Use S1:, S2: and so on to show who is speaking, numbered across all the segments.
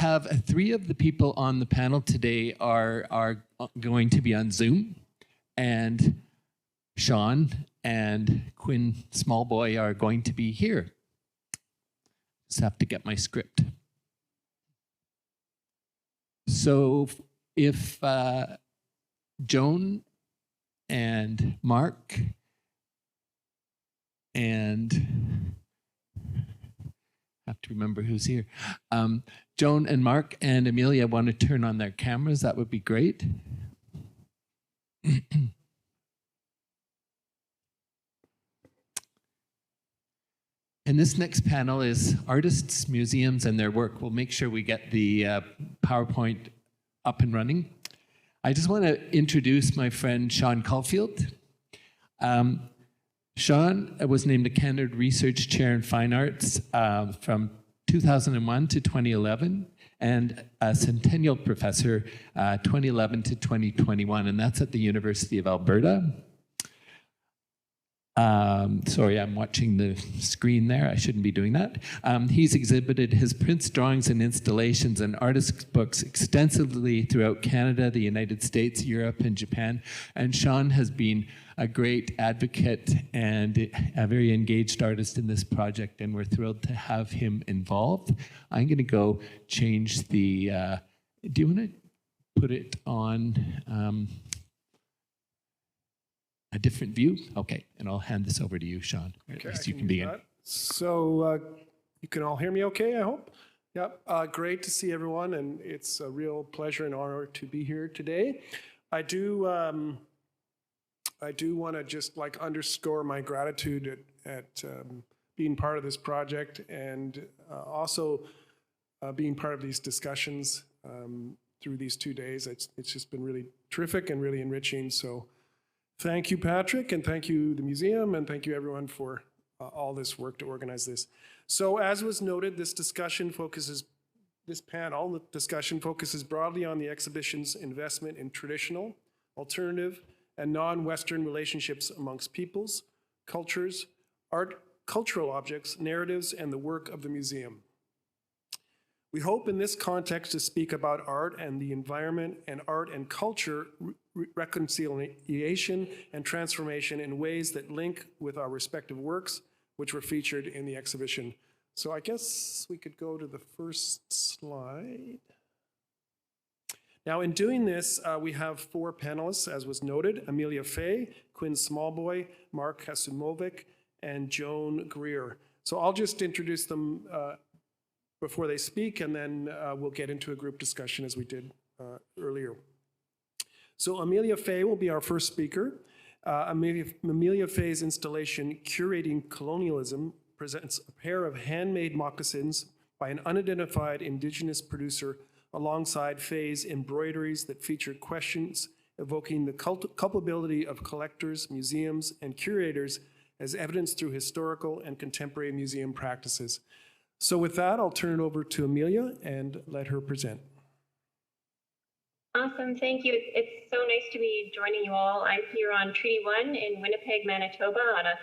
S1: have three of the people on the panel today are going to be on Zoom, and Sean and Quinn Smallboy are going to be here. Just have to get my script. So if Joan and Mark and have to remember who's here. Joan and Mark and Amelia want to turn on their cameras. That would be great. And this next panel is artists, museums, and their work. We'll make sure we get the PowerPoint up and running. I just want to introduce my friend Sean Caulfield. Sean was named a Canada Research Chair in Fine Arts from 2001 to 2011, and a Centennial Professor 2011 to 2021, and that's at the University of Alberta. Sorry, I'm watching the screen there. I shouldn't be doing that. He's exhibited his prints, drawings, and installations and artist books extensively throughout Canada, the United States, Europe, and Japan. And Sean has been a great advocate and a very engaged artist in this project, and we're thrilled to have him involved. I'm going to go change the... do you want to put it on... a different view? Okay, and I'll hand this over to you, Sean.
S2: Okay,
S1: at least you can begin.
S2: So you can all hear me okay, I hope? Yep, great to see everyone, and it's a real pleasure and honor to be here today. I do want to just underscore my gratitude at being part of this project, and also being part of these discussions through these 2 days. It's just been really terrific and really enriching. So thank you, Patrick, and thank you, the museum, and thank you, everyone, for all this work to organize this. So as was noted, this panel discussion focuses broadly on the exhibition's investment in traditional, alternative, and non-Western relationships amongst peoples, cultures, cultural objects, narratives, and the work of the museum. We hope in this context to speak about art and the environment, and art and culture reconciliation and transformation in ways that link with our respective works, which were featured in the exhibition. So I guess we could go to the first slide. Now, in doing this, we have 4 panelists, as was noted: Amelia Fay, Quinn Smallboy, Mark Kasumovic, and Joan Greer. So I'll just introduce them before they speak, and then we'll get into a group discussion as we did earlier. So Amelia Fay will be our first speaker. Amelia Fay's installation, Curating Colonialism, presents a pair of handmade moccasins by an unidentified Indigenous producer alongside Fay's embroideries that feature questions evoking the culpability of collectors, museums, and curators as evidenced through historical and contemporary museum practices. So with that, I'll turn it over to Amelia and let her present.
S3: Awesome, thank you. It's so nice to be joining you all. I'm here on Treaty 1 in Winnipeg, Manitoba on a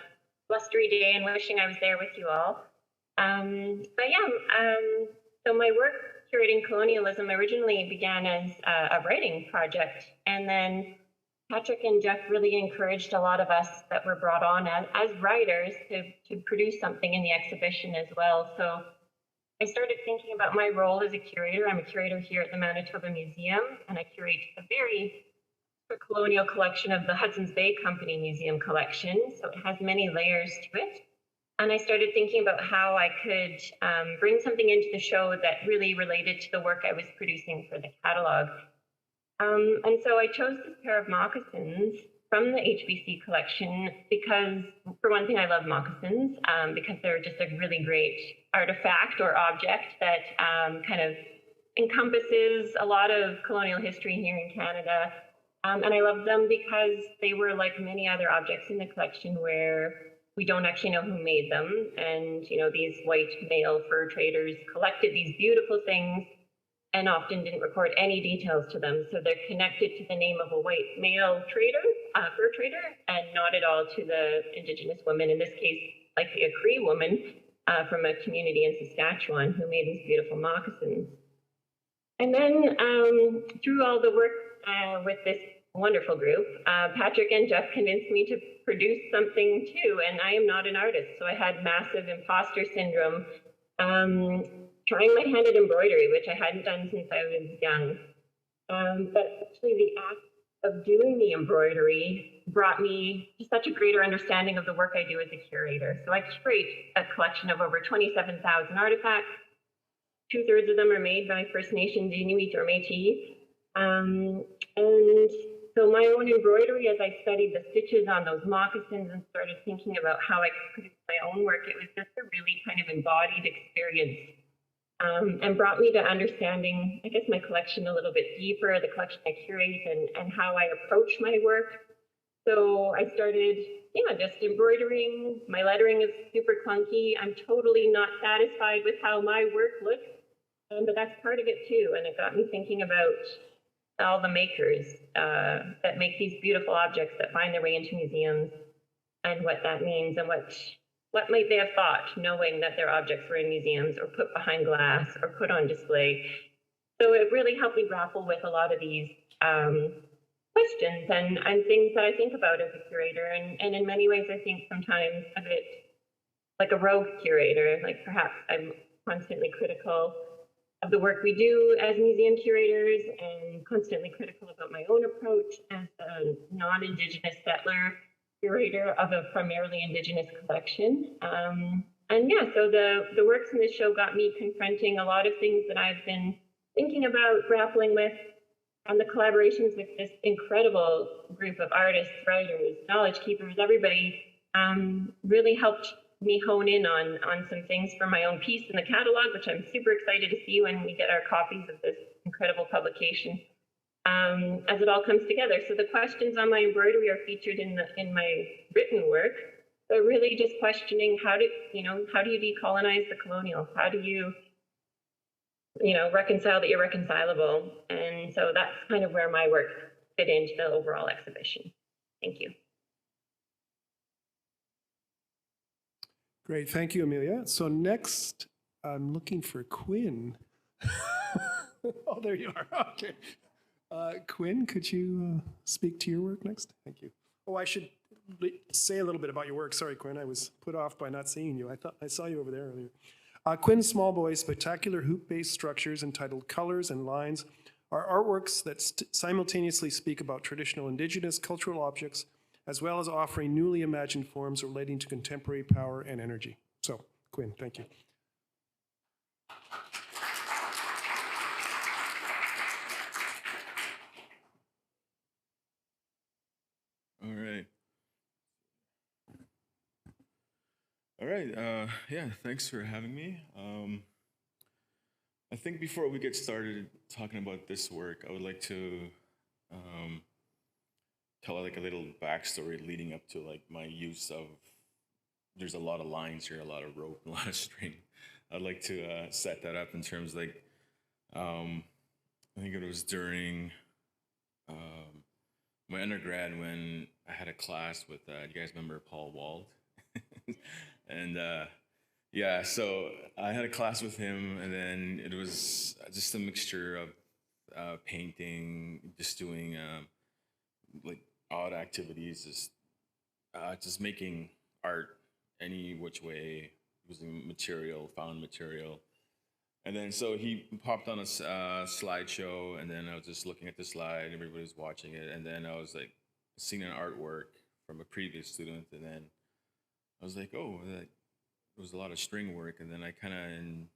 S3: blustery day, and wishing I was there with you all. So my work curating colonialism originally began as a writing project, and then Patrick and Jeff really encouraged a lot of us that were brought on as writers to produce something in the exhibition as well. So I started thinking about my role as a curator. I'm a curator here at the Manitoba Museum, and I curate a very colonial collection of the Hudson's Bay Company Museum collection. So it has many layers to it. And I started thinking about how I could bring something into the show that really related to the work I was producing for the catalog. And so I chose this pair of moccasins from the HBC collection because, for one thing, I love moccasins because they're just a really great artifact or object that kind of encompasses a lot of colonial history here in Canada. And I love them because they were like many other objects in the collection where we don't actually know who made them. And, you know, these white male fur traders collected these beautiful things and often didn't record any details to them. So they're connected to the name of a white male trader, fur trader, and not at all to the Indigenous woman, in this case, likely a Cree woman from a community in Saskatchewan who made these beautiful moccasins. And then through all the work with this wonderful group, Patrick and Jeff convinced me to produce something too, and I am not an artist, so I had massive imposter syndrome trying my hand at embroidery, which I hadn't done since I was young. But actually the act of doing the embroidery brought me to such a greater understanding of the work I do as a curator. So I curate a collection of over 27,000 artifacts. 2/3 of them are made by First Nations, Inuit, or Métis. And so my own embroidery, as I studied the stitches on those moccasins and started thinking about how I could produce my own work, it was just a really kind of embodied experience, and brought me to understanding, I guess, my collection a little bit deeper, the collection I curate, and how I approach my work. So I started, just embroidering. My lettering is super clunky. I'm totally not satisfied with how my work looks, but that's part of it too. And it got me thinking about all the makers that make these beautiful objects that find their way into museums, and what that means, and what might they have thought, knowing that their objects were in museums or put behind glass or put on display. So it really helped me grapple with a lot of these questions and things that I think about as a curator. And in many ways, I think sometimes a bit like a rogue curator, like perhaps I'm constantly critical of the work we do as museum curators, and constantly critical about my own approach as a non-Indigenous settler curator of a primarily Indigenous collection. So the works in this show got me confronting a lot of things that I've been thinking about, grappling with, and the collaborations with this incredible group of artists, writers, knowledge keepers, everybody really helped me hone in on some things for my own piece in the catalog, which I'm super excited to see when we get our copies of this incredible publication, as it all comes together. So the questions on my embroidery are featured in my written work. But really just questioning how do you decolonize the colonial? How do you reconcile the irreconcilable? And so that's kind of where my work fit into the overall exhibition. Thank you.
S2: Great, thank you, Amelia. So next, I'm looking for Quinn. Oh, there you are, okay. Quinn, could you speak to your work next? Thank you. Oh, I should say a little bit about your work. Sorry, Quinn, I was put off by not seeing you. I thought I saw you over there earlier. Quinn Smallboy's spectacular hoop-based structures entitled Colors and Lines are artworks that simultaneously speak about traditional Indigenous cultural objects, as well as offering newly imagined forms relating to contemporary power and energy. So, Quinn, thank you.
S4: All right. Yeah, thanks for having me. I think before we get started talking about this work, I would like to tell like a little backstory leading up to like my use of. There's a lot of lines here, a lot of rope, a lot of string. I'd like to set that up in terms like I think it was during my undergrad when I had a class with you guys remember Paul Wald? And yeah, so I had a class with him, and then it was just a mixture of painting, just doing like odd activities, just making art any which way, using material, found material. And then so he popped on a slideshow, and then I was just looking at the slide, everybody was watching it, and then I was like seeing an artwork from a previous student, and then I was like, oh, there was a lot of string work, and then I kind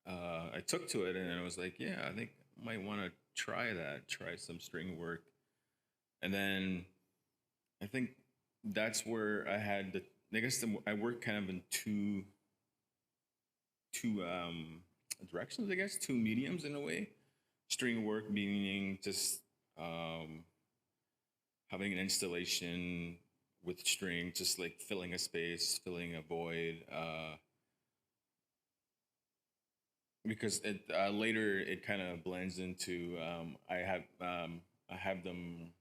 S4: of I took to it, and I was like, yeah, I think I might want to try some string work, and then I think that's where I had I worked kind of in two directions, I guess, two mediums in a way. String work meaning just having an installation with string, just like filling a space, filling a void. Because later it kind of blends into I have them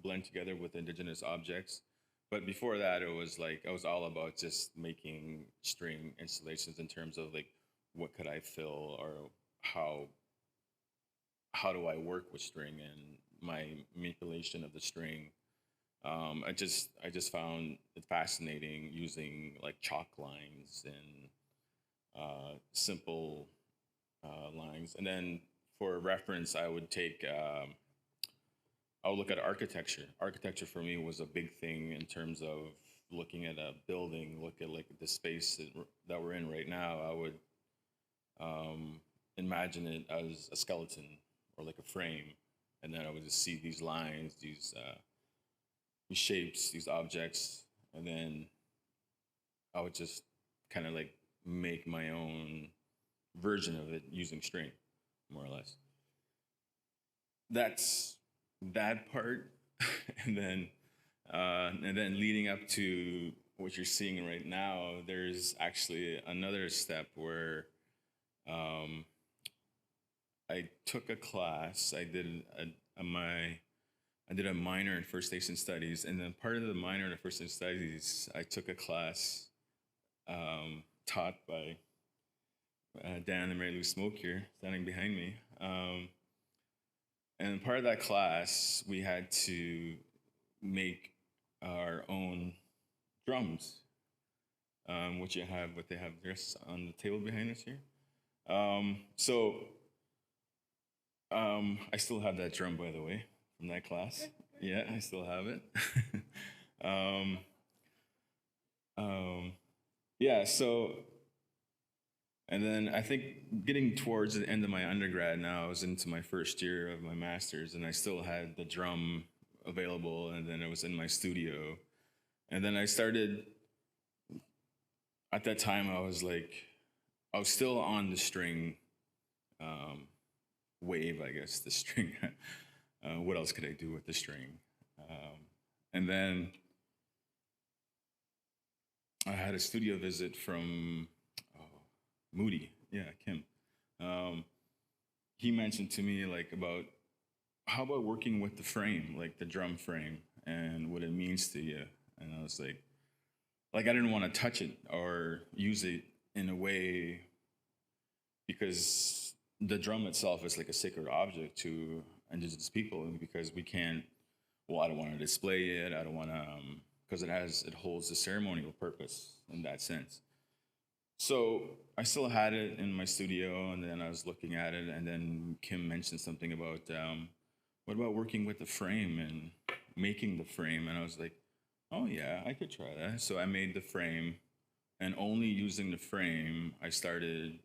S4: blend together with Indigenous objects. But before that, it was like I was all about just making string installations in terms of like what could I fill or how do I work with string and my manipulation of the string. I just found it fascinating using like chalk lines and simple lines. And then for reference, I would look at architecture. Architecture for me was a big thing in terms of looking at a building, look at like the space that we're in right now. I would imagine it as a skeleton or like a frame, and then I would just see these lines, these shapes, these objects, and then I would just kind of like make my own version of it using string, more or less. That's that part, and then leading up to what you're seeing right now, there's actually another step where I took a class. I did a minor in First Nation Studies, and then part of the minor in First Nation Studies, I took a class taught by Dan and Mary Lou Smoke here, standing behind me. And part of that class, we had to make our own drums, what they have just on the table behind us here. I still have that drum, by the way, from that class. Yeah, I still have it. Yeah, so, and then I think getting towards the end of my undergrad now, I was into my first year of my master's, and I still had the drum available, and then it was in my studio. And then I started, at that time, I was still on the string wave, I guess, the string. What else could I do with the string? And then I had a studio visit from Moody, Kim. He mentioned to me about how about working with the frame, like the drum frame, and what it means to you. And I was like I didn't want to touch it or use it in a way because the drum itself is like a sacred object to Indigenous people because we can't. Well, I don't want to display it. I don't want to because it holds a ceremonial purpose in that sense. So I still had it in my studio, and then I was looking at it, and then Kim mentioned something about what about working with the frame and making the frame, and I was like, oh yeah, I could try that. So I made the frame, and only using the frame, I started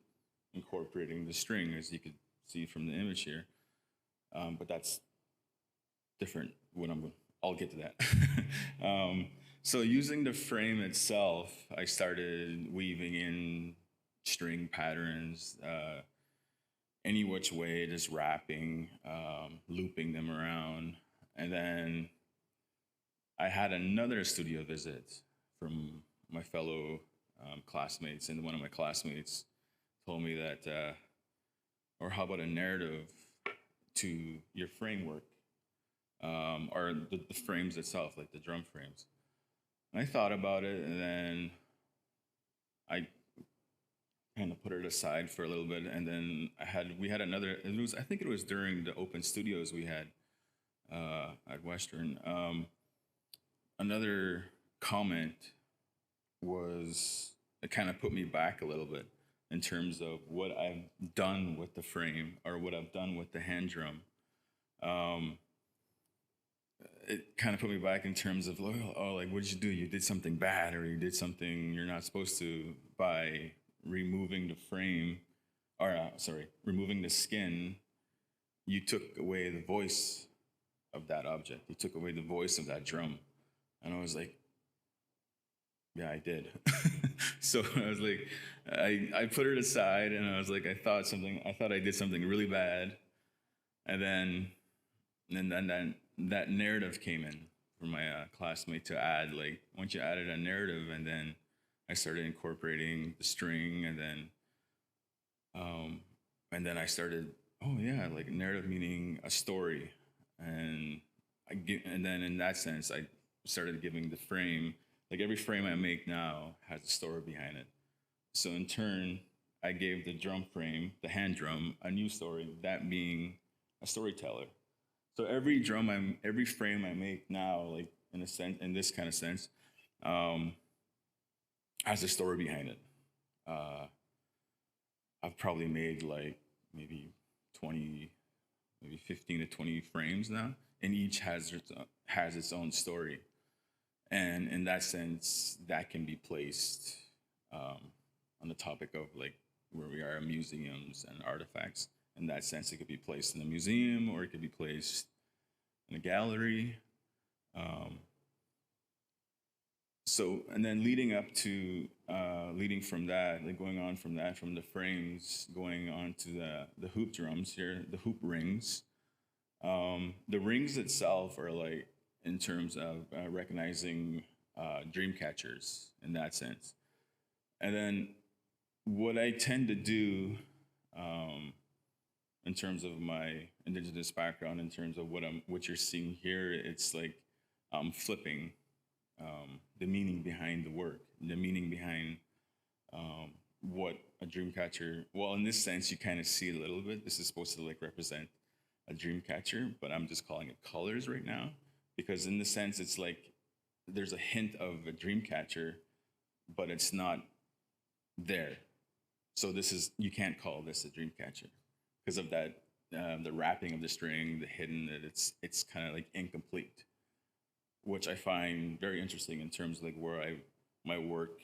S4: incorporating the string, as you could see from the image here. But that's different. I'll get to that. So using the frame itself, I started weaving in string patterns, any which way, just wrapping, looping them around. And then I had another studio visit from my fellow classmates, and one of my classmates told me that, or how about a narrative to your framework, or the frames itself, like the drum frames. And I thought about it, and then I kind of put it aside for a little bit, and then we had another. I think it was during the open studios we had at Western. Another comment was it kind of put me back a little bit in terms of what I've done with the frame or what I've done with the hand drum. It kind of put me back in terms of, what did you do? You did something bad, or you did something you're not supposed to by removing the frame, or removing the skin. You took away the voice of that object. You took away the voice of that drum. And I was like, yeah, I did. So I was like, I put it aside, and I was like, I thought I did something really bad. And then that narrative came in from my classmate to add, once you added a narrative, and then I started incorporating the string, and then I started, narrative meaning a story. And then in that sense, I started giving the frame, every frame I make now has a story behind it. So in turn, I gave the drum frame, the hand drum, a new story, that being a storyteller. So every frame I make now, like in a sense, in this kind of sense, um, has a story behind it. Uh, I've probably made like maybe 20, maybe 15 to 20 frames now, and each has its own story. And in that sense, that can be placed on the topic of like where we are, museums and artifacts. In that sense, it could be placed in a museum or it could be placed in a gallery. So, and then leading up to, leading from that, like going on from that, from the frames, going on to the hoop drums here, the hoop rings. The rings itself are like, in terms of recognizing dream catchers in that sense. And then what I tend to do in terms of my Indigenous background, in terms of what you're seeing here, it's like flipping the meaning behind the work, the meaning behind what a dream catcher. Well, in this sense, you kind of see a little bit. This is supposed to like represent a dream catcher, but I'm just calling it colors right now because in the sense, it's like there's a hint of a dream catcher, but it's not there. So you can't call this a dream catcher because of that, the wrapping of the string, the hidden, that it's kind of like incomplete, which I find very interesting in terms of like where my work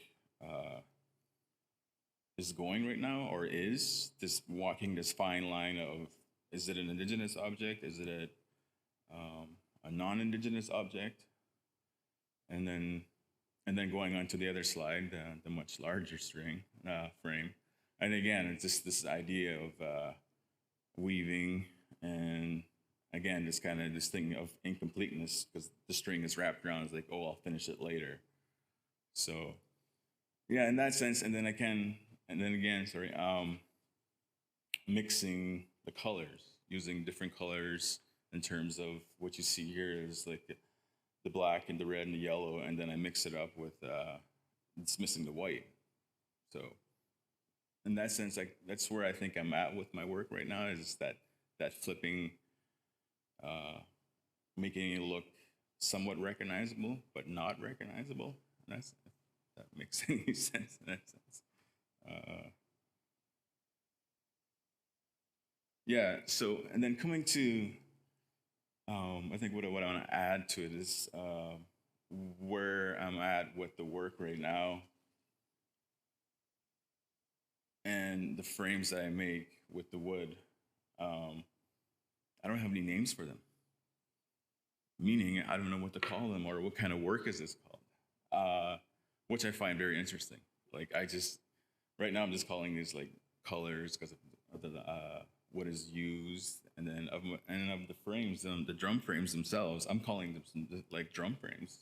S4: is going right now, or is this walking this fine line of, is it an Indigenous object? Is it a non-Indigenous object? And then going on to the other slide, the much larger frame. And again, it's just this idea of weaving, and again, this thing of incompleteness because the string is wrapped around. It's like, oh, I'll finish it later. So, yeah, in that sense, and then again, mixing the colors, using different colors in terms of what you see here is like the black and the red and the yellow, and then I mix it up with it's missing the white. So in that sense, like that's where I think I'm at with my work right now, is that flipping, making it look somewhat recognizable but not recognizable. If that makes any sense in that sense. Yeah. So, and then coming to, I think what I want to add to it is where I'm at with the work right now, and the frames that I make with the wood. I don't have any names for them. Meaning, I don't know what to call them or what kind of work is this called, which I find very interesting. Like right now I'm just calling these like colors because of the what is used, and then of the frames, the drum frames themselves, I'm calling them like drum frames.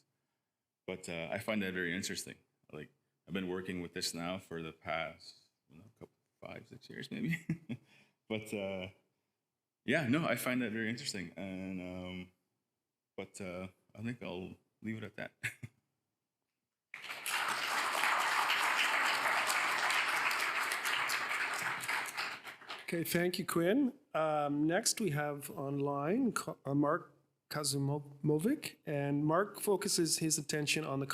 S4: But I find that very interesting. Like I've been working with this now for the past 5-6 years maybe. But yeah, no, I find that very interesting, and but I think I'll leave it at that.
S2: Okay, thank you, Quinn. Next, we have online Mark Kasumovic, and Mark focuses his attention on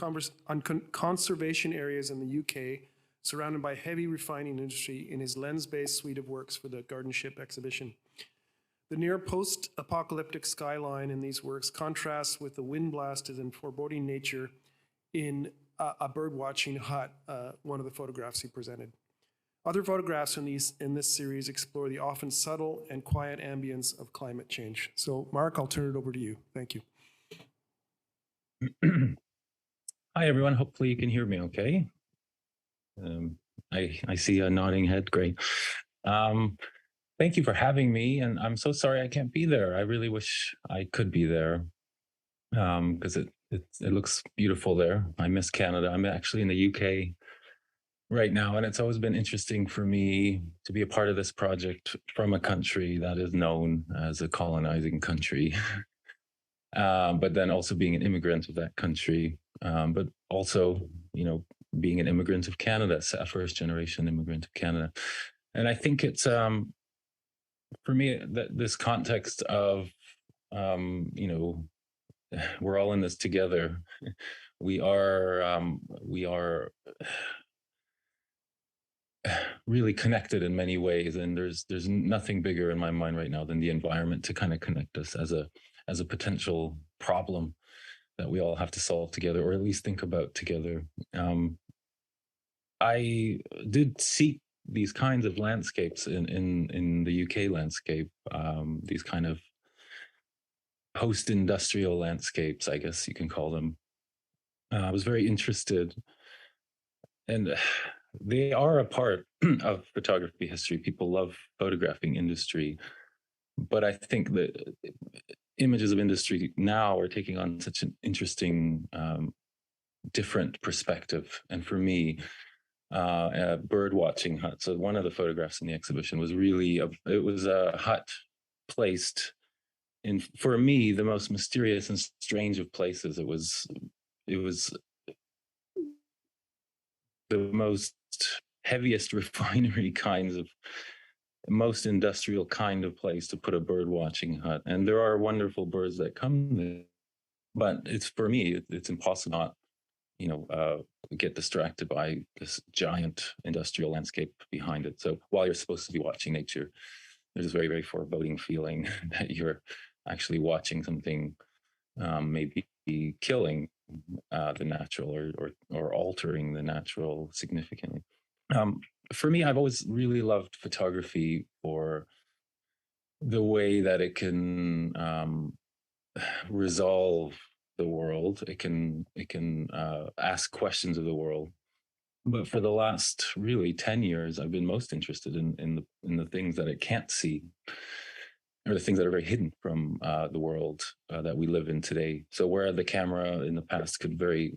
S2: conservation areas in the UK, surrounded by heavy refining industry in his lens-based suite of works for the GardenShip exhibition. The near post-apocalyptic skyline in these works contrasts with the wind-blasted and foreboding nature in a bird-watching hut, one of the photographs he presented. Other photographs in this series explore the often subtle and quiet ambience of climate change. So, Mark, I'll turn it over to you. Thank you.
S5: Hi, everyone. Hopefully you can hear me okay. I see a nodding head. Great. Thank you for having me, and I'm so sorry I can't be there. I really wish I could be there because it looks beautiful there. I miss Canada. I'm actually in the UK right now, and it's always been interesting for me to be a part of this project from a country that is known as a colonizing country, but then also being an immigrant of that country, but also, being an immigrant of Canada, a first generation immigrant of Canada. And I think it's, for me, that this context of, you know, we're all in this together. We are really connected in many ways, and there's nothing bigger in my mind right now than the environment to kind of connect us as a potential problem that we all have to solve together, or at least think about together. I did seek these kinds of landscapes in the UK landscape, these kind of post-industrial landscapes, I guess you can call them. I was very interested, and they are a part of photography history. People love photographing industry, but I think that images of industry now are taking on such an interesting, different perspective. And for me, a bird watching hut. So one of the photographs in the exhibition was really it was a hut placed in, for me, the most mysterious and strange of places. It was the most heaviest refinery kinds of, most industrial kind of place to put a bird watching hut. And there are wonderful birds that come there, but it's, for me, it's impossible not, get distracted by this giant industrial landscape behind it. So while you're supposed to be watching nature, there's this very, very foreboding feeling that you're actually watching something, maybe killing the natural, or altering the natural significantly. For me, I've always really loved photography for the way that it can resolve the world. It can ask questions of the world. But for the last really 10 years, I've been most interested in the things that it can't see, or the things that are very hidden from the world that we live in today. So where the camera in the past could very,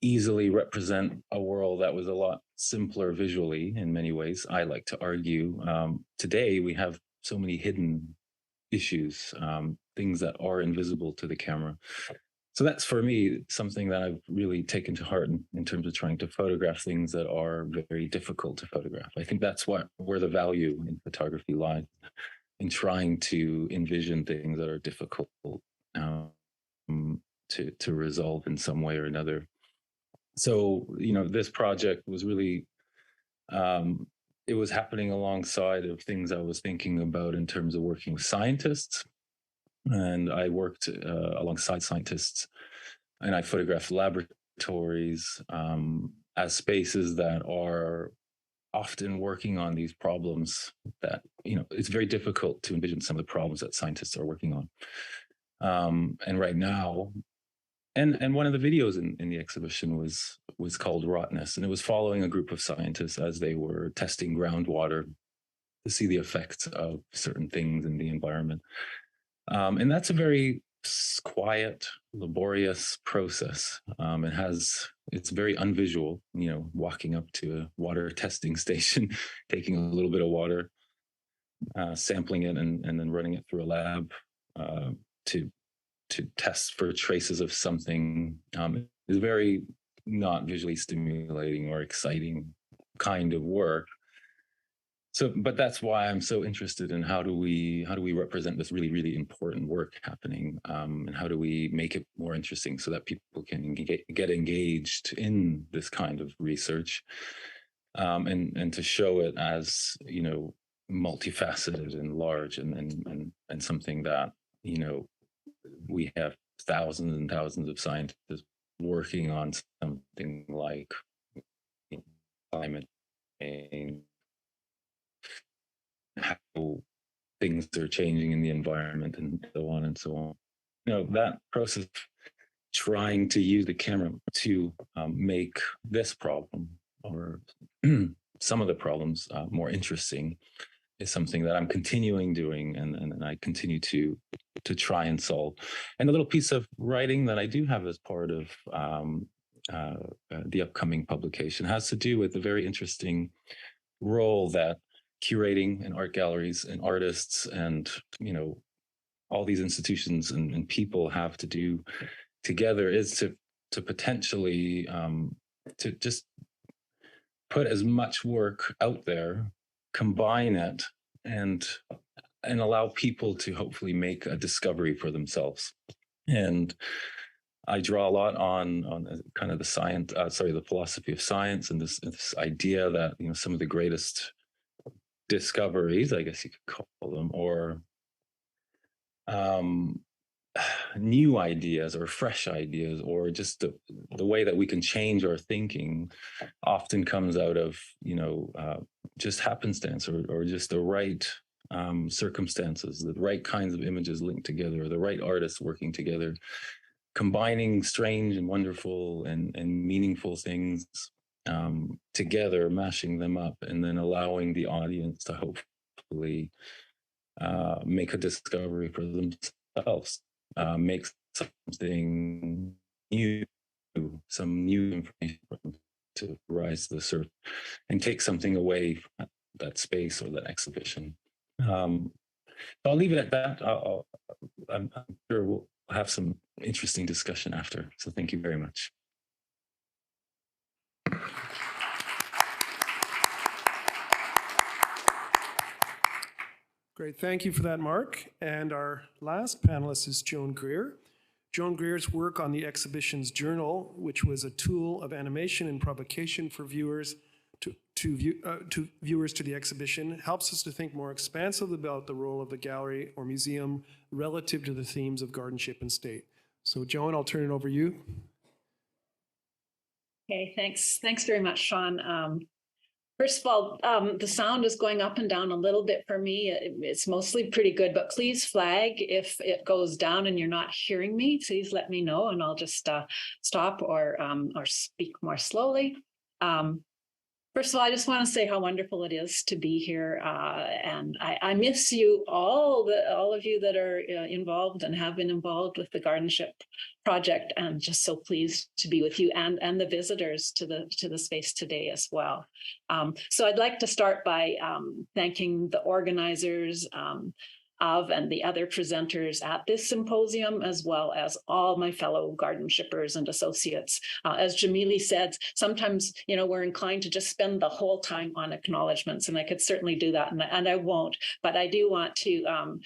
S5: easily represent a world that was a lot simpler visually in many ways, I like to argue, today we have so many hidden issues, things that are invisible to the camera. So that's, for me, something that I've really taken to heart in terms of trying to photograph things that are very difficult to photograph. I think that's where the value in photography lies, in trying to envision things that are difficult to resolve in some way or another. So, this project was really, it was happening alongside of things I was thinking about in terms of working with scientists. And I worked alongside scientists, and I photographed laboratories as spaces that are often working on these problems that, it's very difficult to envision some of the problems that scientists are working on. And right now, and one of the videos in the exhibition was called Rottenness, and it was following a group of scientists as they were testing groundwater to see the effects of certain things in the environment. And that's a very quiet, laborious process. It's very unvisual, walking up to a water testing station, taking a little bit of water, sampling it, and then running it through a lab to test for traces of something, is very not visually stimulating or exciting kind of work. So, but that's why I'm so interested in how do we represent this really, really important work happening, and how do we make it more interesting so that people can get engaged in this kind of research, and to show it as, multifaceted and large, and something that, we have thousands and thousands of scientists working on something like climate change, how things are changing in the environment, and so on and so on. That process, trying to use the camera to make this problem, or some of the problems, more interesting, is something that I'm continuing doing, and I continue to try and solve. And a little piece of writing that I do have as part of the upcoming publication has to do with the very interesting role that curating and art galleries and artists and all these institutions and people have to do together, is to potentially to just put as much work out there, combine it, and allow people to hopefully make a discovery for themselves. And I draw a lot on kind of the science, the philosophy of science, and this idea that, you know, some of the greatest discoveries, I guess you could call them, or new ideas or fresh ideas, or just the way that we can change our thinking often comes out of, you know, just happenstance, or just the right circumstances, the right kinds of images linked together, or the right artists working together, combining strange and wonderful and meaningful things together, mashing them up, and then allowing the audience to hopefully make a discovery for themselves, make something new, some new information to rise to the surface, and take something away from that space or that exhibition. I'll leave it at that. I'm sure we'll have some interesting discussion after. So thank you very much.
S2: Great, thank you for that, Mark. And our last panelist is Joan Greer. Joan Greer's work on the exhibition's journal, which was a tool of animation and provocation for viewers to viewers to the exhibition, helps us to think more expansively about the role of the gallery or museum relative to the themes of guardianship and state. So Joan, I'll turn it over to you.
S6: Okay, thanks. Thanks very much, Sean. First of all, the sound is going up and down a little bit for me. It's mostly pretty good, but please flag if it goes down and you're not hearing me. Please let me know, and I'll just stop or speak more slowly. First of all, I just want to say how wonderful it is to be here, and I miss you all of you that are involved and have been involved with the GardenShip project. I'm just so pleased to be with you and the visitors to the space today as well. So I'd like to start by thanking the organizers of and the other presenters at this symposium, as well as all my fellow garden shippers and associates. As Jamili said, sometimes, you know, we're inclined to just spend the whole time on acknowledgements, and I could certainly do that, and I won't, but I do want to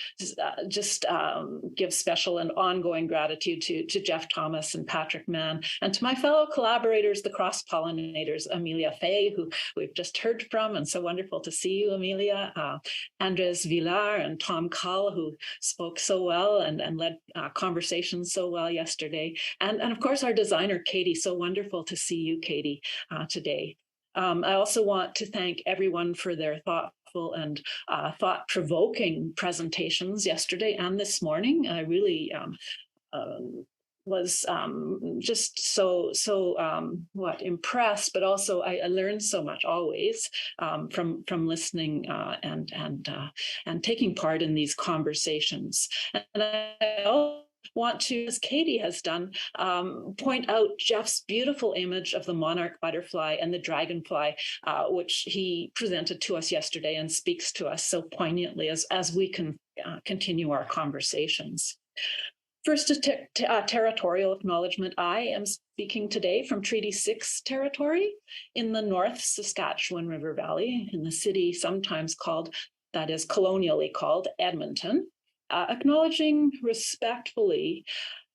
S6: give special and ongoing gratitude to Jeff Thomas and Patrick Mann, and to my fellow collaborators, the cross-pollinators, Amelia Fay, who we've just heard from, and so wonderful to see you, Amelia, Andres Villar and Tom who spoke so well and led conversations so well yesterday. And of course, our designer, Katie. So wonderful to see you, Katie, today. I also want to thank everyone for their thoughtful and thought-provoking presentations yesterday and this morning. I really was just so impressed, but also I learned so much always from listening and taking part in these conversations. And I also want to, as Katie has done, point out Jeff's beautiful image of the monarch butterfly and the dragonfly, which he presented to us yesterday and speaks to us so poignantly as we can continue our conversations. First, a territorial acknowledgement. I am speaking today from Treaty 6 territory in the North Saskatchewan River Valley, in the city sometimes called, that is colonially called, Edmonton, acknowledging respectfully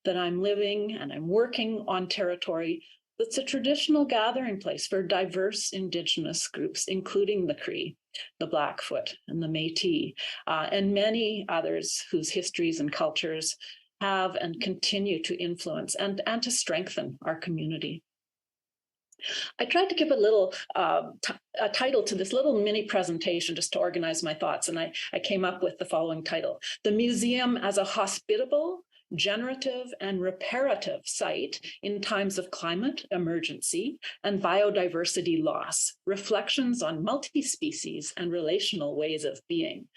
S6: that I'm living and I'm working on territory that's a traditional gathering place for diverse Indigenous groups, including the Cree, the Blackfoot, and the Métis, and many others whose histories and cultures have and continue to influence and to strengthen our community. I tried to give a little a title to this little mini presentation just to organize my thoughts, and I came up with the following title: The Museum as a Hospitable, Generative, and Reparative Site in Times of Climate Emergency and Biodiversity Loss, Reflections on Multi-Species and Relational Ways of Being.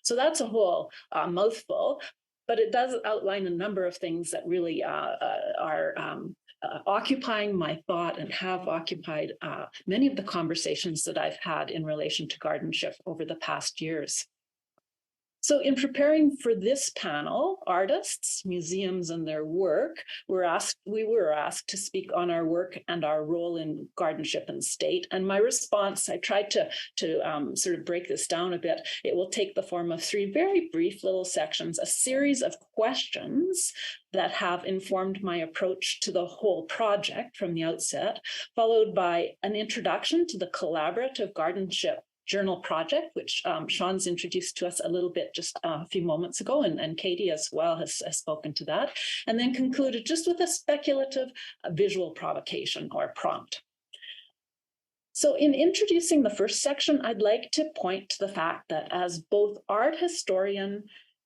S6: So that's a whole mouthful, but it does outline a number of things that really are occupying my thought and have occupied many of the conversations that I've had in relation to gardenship over the past years. So in preparing for this panel, artists, museums, and their work, we were asked to speak on our work and our role in guardianship and state. And my response, I tried to sort of break this down a bit. It will take the form of 3 very brief little sections, a series of questions that have informed my approach to the whole project from the outset, followed by an introduction to the collaborative guardianship journal project, which Sean's introduced to us a little bit just a few moments ago, and Katie as well has spoken to that, and then concluded just with a speculative visual provocation or prompt. So in introducing the first section, I'd like to point to the fact that as both art historian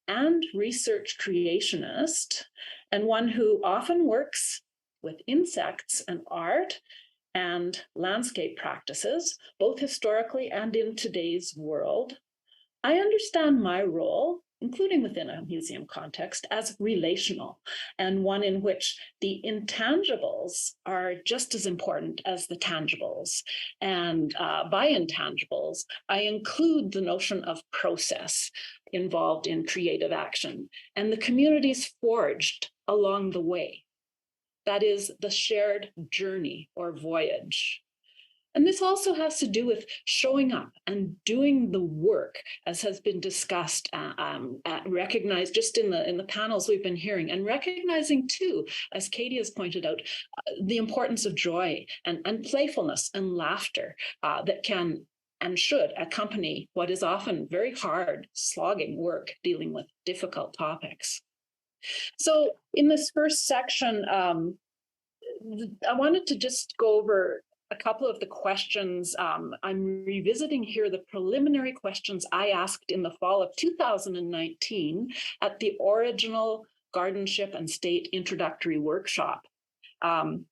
S6: and research creationist, and one who often works with insects and art, and landscape practices, both historically and in today's world, I understand my role, including within a museum context, as relational, and one in which the intangibles are just as important as the tangibles. And by intangibles, I include the notion of process involved in creative action and the communities forged along the way. That is the shared journey or voyage. And this also has to do with showing up and doing the work, as has been discussed, recognized just in the panels we've been hearing, and recognizing too, as Katie has pointed out, the importance of joy and playfulness and laughter that can and should accompany what is often very hard, slogging work dealing with difficult topics. So in this first section, I wanted to just go over a couple of the questions. I'm revisiting here the preliminary questions I asked in the fall of 2019 at the original Gardenship and State introductory workshop. The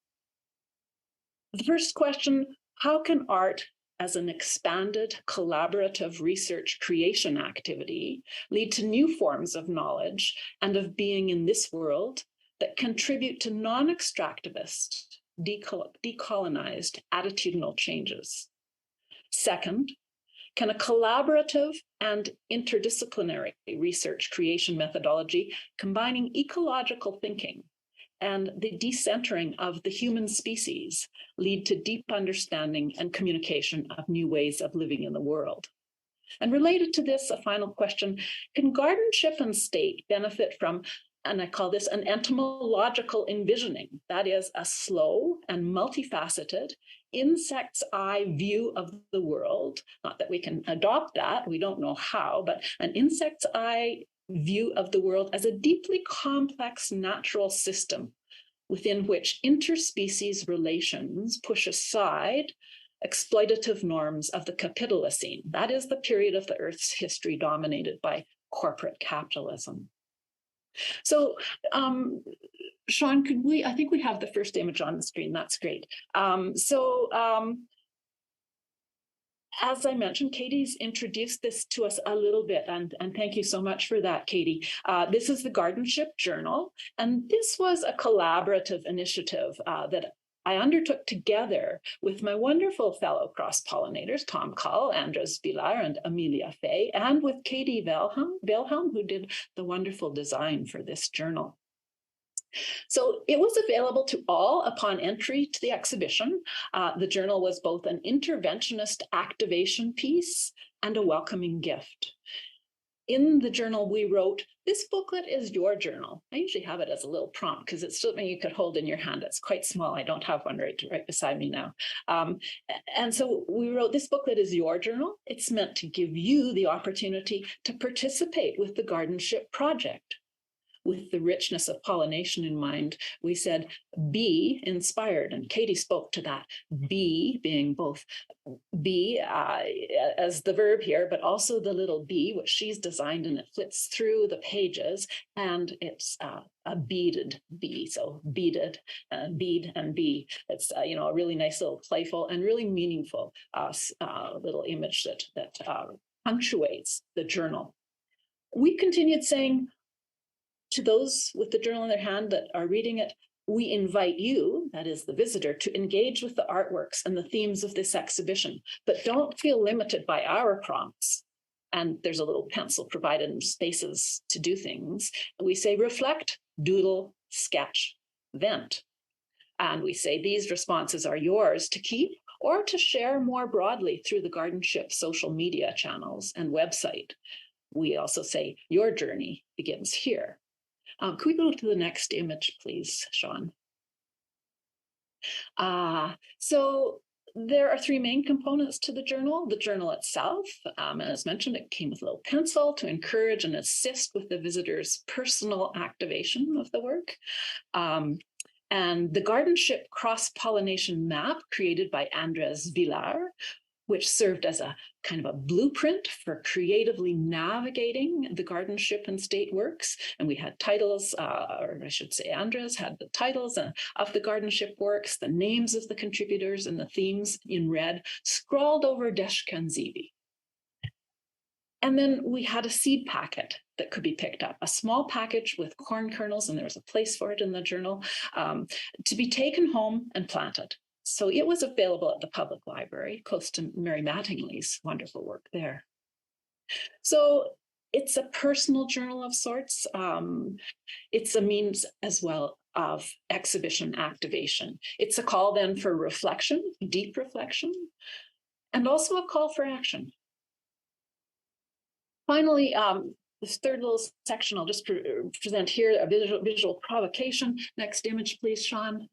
S6: first question, how can art as an expanded collaborative research creation activity lead to new forms of knowledge and of being in this world that contribute to non-extractivist, decolonized attitudinal changes? Second, can a collaborative and interdisciplinary research creation methodology combining ecological thinking and the decentering of the human species lead to deep understanding and communication of new ways of living in the world? And related to this, a final question, can guardianship and state benefit from, and I call this an entomological envisioning, that is a slow and multifaceted insect's eye view of the world? Not that we can adopt that, we don't know how, but an insect's eye view of the world as a deeply complex natural system within which interspecies relations push aside exploitative norms of the Capitalocene. That is the period of the Earth's history dominated by corporate capitalism. So, Sean, I think we have the first image on the screen. That's great. As I mentioned, Katie's introduced this to us a little bit, and thank you so much for that, Katie. This is the Gardenship Journal, and this was a collaborative initiative that I undertook together with my wonderful fellow cross-pollinators, Tom Cull, Andres Vilar, and Amelia Fay, and with Katie Wilhelm, who did the wonderful design for this journal. So it was available to all upon entry to the exhibition. The journal was both an interventionist activation piece and a welcoming gift. In the journal, we wrote, "This booklet is your journal." I usually have it as a little prompt because it's something you could hold in your hand. It's quite small. I don't have one right beside me now. And so we wrote, "This booklet is your journal. It's meant to give you the opportunity to participate with the Gardenship project." With the richness of pollination in mind, we said, be inspired. And Katie spoke to that. Be being both be as the verb here, but also the little bee, which she's designed, and it flits through the pages. And it's a beaded bee. So beaded, bead and bee. It's a really nice little playful and really meaningful little image that punctuates the journal. We continued saying, to those with the journal in their hand that are reading it, we invite you, that is the visitor, to engage with the artworks and the themes of this exhibition, but don't feel limited by our prompts. and there's a little pencil provided in spaces to do things. We say reflect, doodle, sketch, vent. And we say these responses are yours to keep or to share more broadly through the GardenShip social media channels and website. We also say your journey begins here. Could we go to the next image, please, Sean? So there are three main components to the journal. The journal itself, and as mentioned, it came with a little pencil to encourage and assist with the visitor's personal activation of the work. And the GardenShip cross-pollination map created by Andres Villar, which served as a kind of a blueprint for creatively navigating the GardenShip and state works. And we had titles, or I should say Andres had the titles of the GardenShip works, the names of the contributors and the themes in red, scrawled over Deshka and Zibi. And then we had a seed packet that could be picked up, a small package with corn kernels, and there was a place for it in the journal, to be taken home and planted. So it was available at the public library, close to Mary Mattingly's wonderful work there. So it's a personal journal of sorts. It's a means as well of exhibition activation. It's a call then for reflection, deep reflection, and also a call for action. Finally, this third little section I'll just present here, a visual provocation. Next image, please, Sean.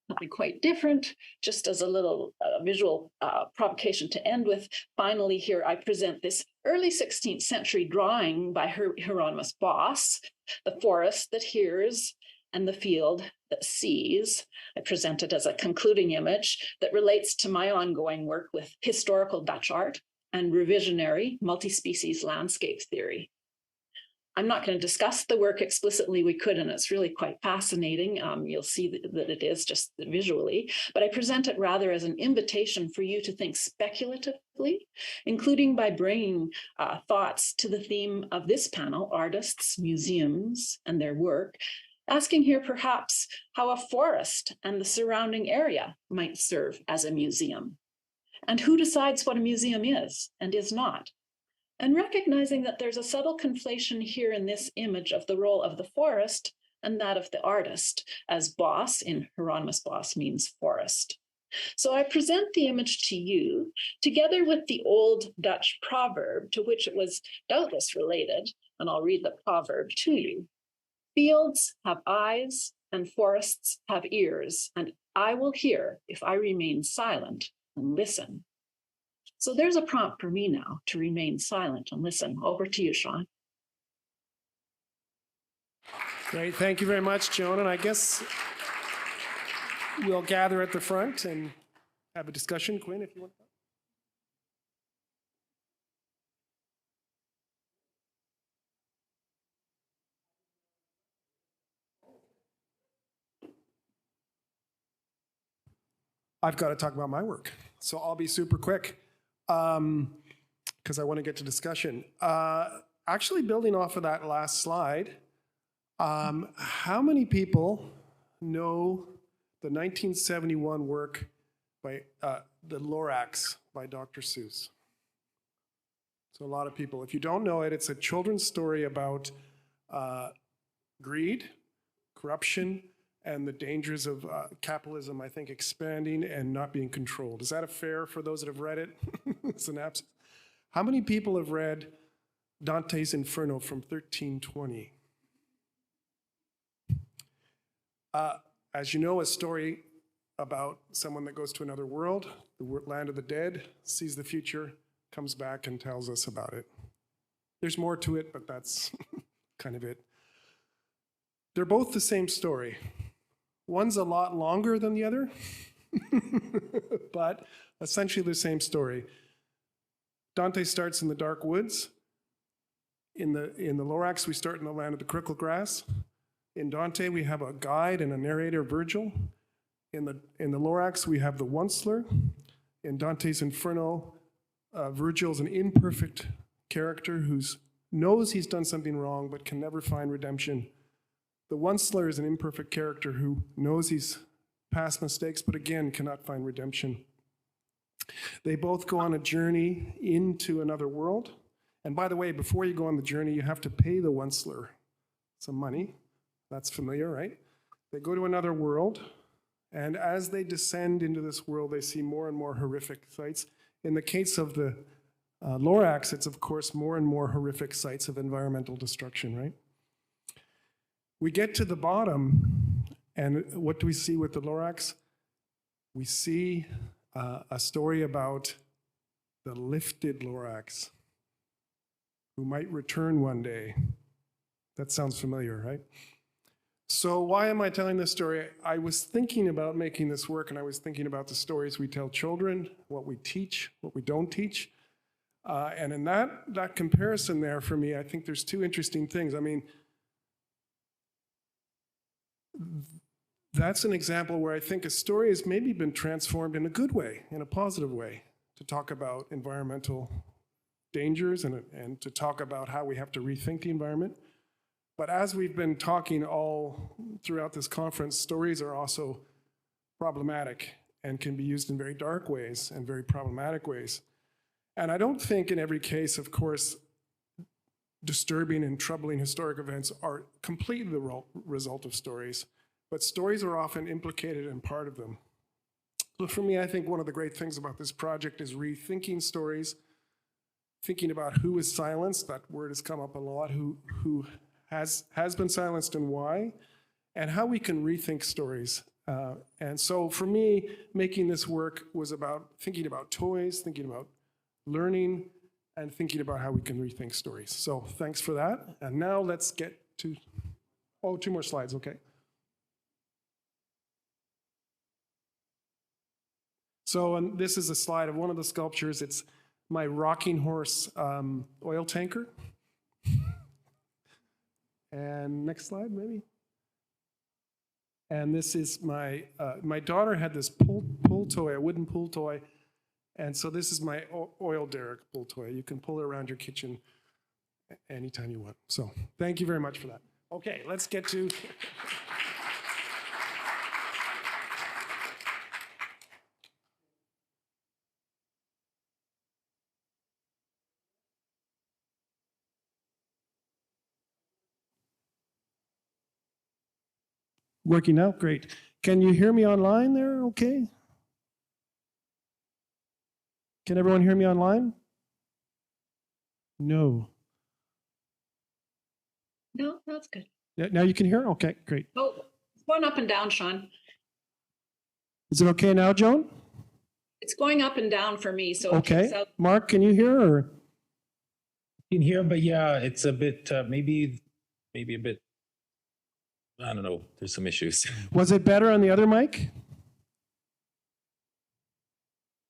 S6: Something quite different, just as a little visual provocation to end with. Finally, here I present this early 16th century drawing by Hieronymus Boss, the forest that hears and the field that sees. I present it as a concluding image that relates to my ongoing work with historical Dutch art and revisionary multi-species landscape theory. I'm not going to discuss the work explicitly. We could, and it's really quite fascinating. You'll see that it is just visually, but I present it rather as an invitation for you to think speculatively, including by bringing thoughts to the theme of this panel, artists, museums, and their work, asking here perhaps how a forest and the surrounding area might serve as a museum, and who decides what a museum is and is not. And recognizing that there's a subtle conflation here in this image of the role of the forest and that of the artist, as Boss in Hieronymus Boss means forest. So I present the image to you together with the old Dutch proverb to which it was doubtless related, and I'll read the proverb to you. Fields have eyes and forests have ears, and I will hear if I remain silent and listen. So there's a prompt for me now to remain silent and listen. Over to you, Sean.
S2: Great, thank you very much, Joan. And I guess we'll gather at the front and have a discussion. Quinn, if you want. I've got to talk about my work, so I'll be super quick because I want to get to discussion. Actually, building off of that last slide, how many people know the 1971 work by The Lorax by Dr. Seuss? So a lot of people. If you don't know it, it's a children's story about greed, corruption, and the dangers of capitalism, I think, expanding and not being controlled. Is that a fair for those that have read it? Synapses. How many people have read Dante's Inferno from 1320? As you know, a story about someone that goes to another world, the land of the dead, sees the future, comes back and tells us about it. There's more to it, but that's kind of it. They're both the same story. One's a lot longer than the other, but essentially the same story. Dante starts in the dark woods. In the Lorax, we start in the land of the crickle grass. In Dante, we have a guide and a narrator, Virgil. In the Lorax, we have the Onceler. In Dante's Inferno, Virgil's an imperfect character who knows he's done something wrong but can never find redemption. The Onceler is an imperfect character who knows he's past mistakes, but again, cannot find redemption. They both go on a journey into another world. And by the way, before you go on the journey, you have to pay the Onceler some money. That's familiar, right? They go to another world, and as they descend into this world, they see more and more horrific sights. In the case of the Lorax, it's of course more and more horrific sites of environmental destruction, right? We get to the bottom, and what do we see with the Lorax? We see a story about the lifted Lorax, who might return one day. That sounds familiar, right? So why am I telling this story? I was thinking about making this work, and I was thinking about the stories we tell children, what we teach, what we don't teach. And in that comparison there, for me, I think there's two interesting things. I mean, that's an example where I think a story has maybe been transformed in a good way, in a positive way, to talk about environmental dangers and to talk about how we have to rethink the environment. But as we've been talking all throughout this conference, stories are also problematic and can be used in very dark ways and very problematic ways. And I don't think in every case, of course, disturbing and troubling historic events are completely the result of stories, but stories are often implicated in part of them. So for me, I think one of the great things about this project is rethinking stories, thinking about who is silenced, that word has come up a lot, who has been silenced and why, and how we can rethink stories. And so for me, making this work was about thinking about toys, thinking about learning, and thinking about how we can rethink stories. So thanks for that. And now let's get to, two more slides, okay. So and this is a slide of one of the sculptures. It's my rocking horse oil tanker. And next slide, maybe. And this is my daughter had this pull toy, a wooden pull toy. And so this is my oil derrick pull toy. You can pull it around your kitchen anytime you want. So thank you very much for that. Okay, let's get to. Working out, great. Can you hear me online there, okay? Can everyone hear me online? No.
S6: No, that's good.
S2: Now you can hear? Okay, great.
S6: Oh, it's going up and down, Sean.
S2: Is it okay now, Joan?
S6: It's going up and down for me, so
S2: Okay.
S6: it
S2: Mark, can you hear? Or?
S5: You can hear, but yeah, it's a bit, maybe a bit, I don't know, there's some issues.
S2: Was it better on the other mic?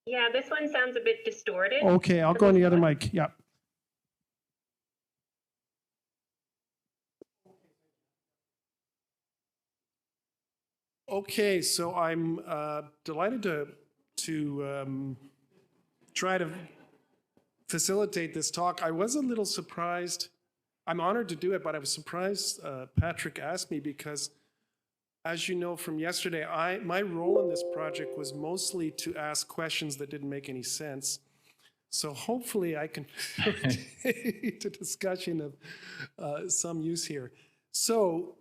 S3: Yeah, this one sounds a bit distorted.
S2: Okay, I'll go on the other mic. Yeah. Okay, so I'm delighted to try to facilitate this talk. I was a little surprised. I'm honored to do it, but I was surprised Patrick asked me because, as you know from yesterday, my role in this project was mostly to ask questions that didn't make any sense. So hopefully I can facilitate a discussion of some use here. So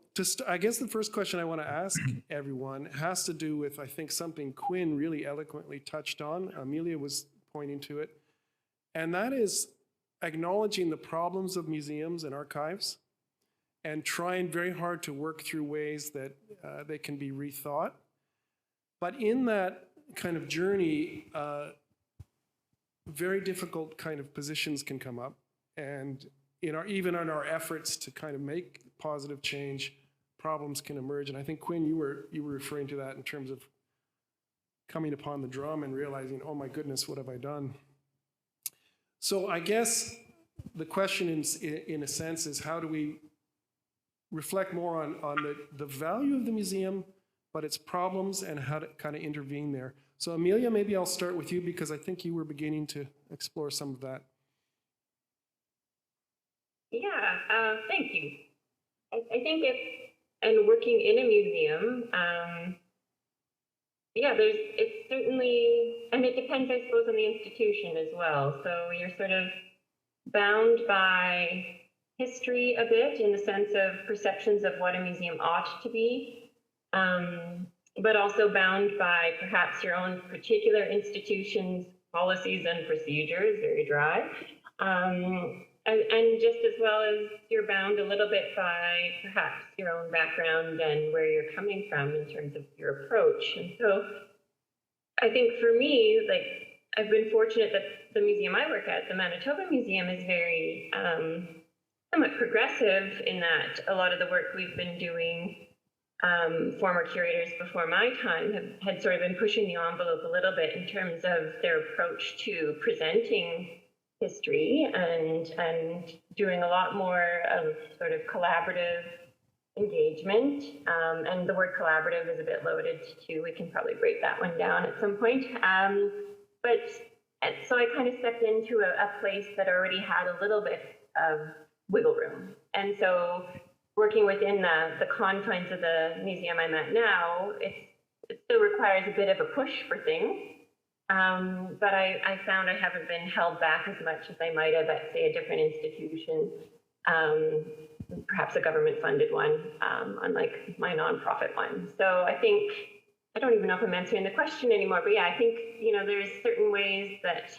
S2: I guess the first question I want to ask everyone has to do with, I think, something Quinn really eloquently touched on. Amelia was pointing to it. And that is acknowledging the problems of museums and archives and trying very hard to work through ways that they can be rethought. But in that kind of journey, very difficult kind of positions can come up. And even in our efforts to kind of make positive change, problems can emerge. And I think, Quinn, you were referring to that in terms of coming upon the drum and realizing, oh my goodness, what have I done? So I guess the question in a sense is, how do we reflect more on the value of the museum, but its problems and how to kind of intervene there? So Amelia, maybe I'll start with you because I think you were beginning to explore some of that.
S3: Yeah, thank you. I think and working in a museum, it's certainly, and it depends, I suppose, on the institution as well. So you're sort of bound by history a bit in the sense of perceptions of what a museum ought to be, but also bound by perhaps your own particular institution's policies and procedures, very dry. And just as well as you're bound a little bit by perhaps your own background and where you're coming from in terms of your approach. And so I think for me, like, I've been fortunate that the museum I work at, the Manitoba Museum, is very somewhat progressive in that a lot of the work we've been doing, former curators before my time had sort of been pushing the envelope a little bit in terms of their approach to presenting history and doing a lot more of sort of collaborative engagement. And the word collaborative is a bit loaded too. We can probably break that one down at some point. So I kind of stepped into a place that already had a little bit of wiggle room. And so working within the confines of the museum I'm at now, it still requires a bit of a push for things. But I found I haven't been held back as much as I might have at, say, a different institution, perhaps a government-funded one, unlike my nonprofit one. So I think, I don't even know if I'm answering the question anymore, but yeah, I think, there's certain ways that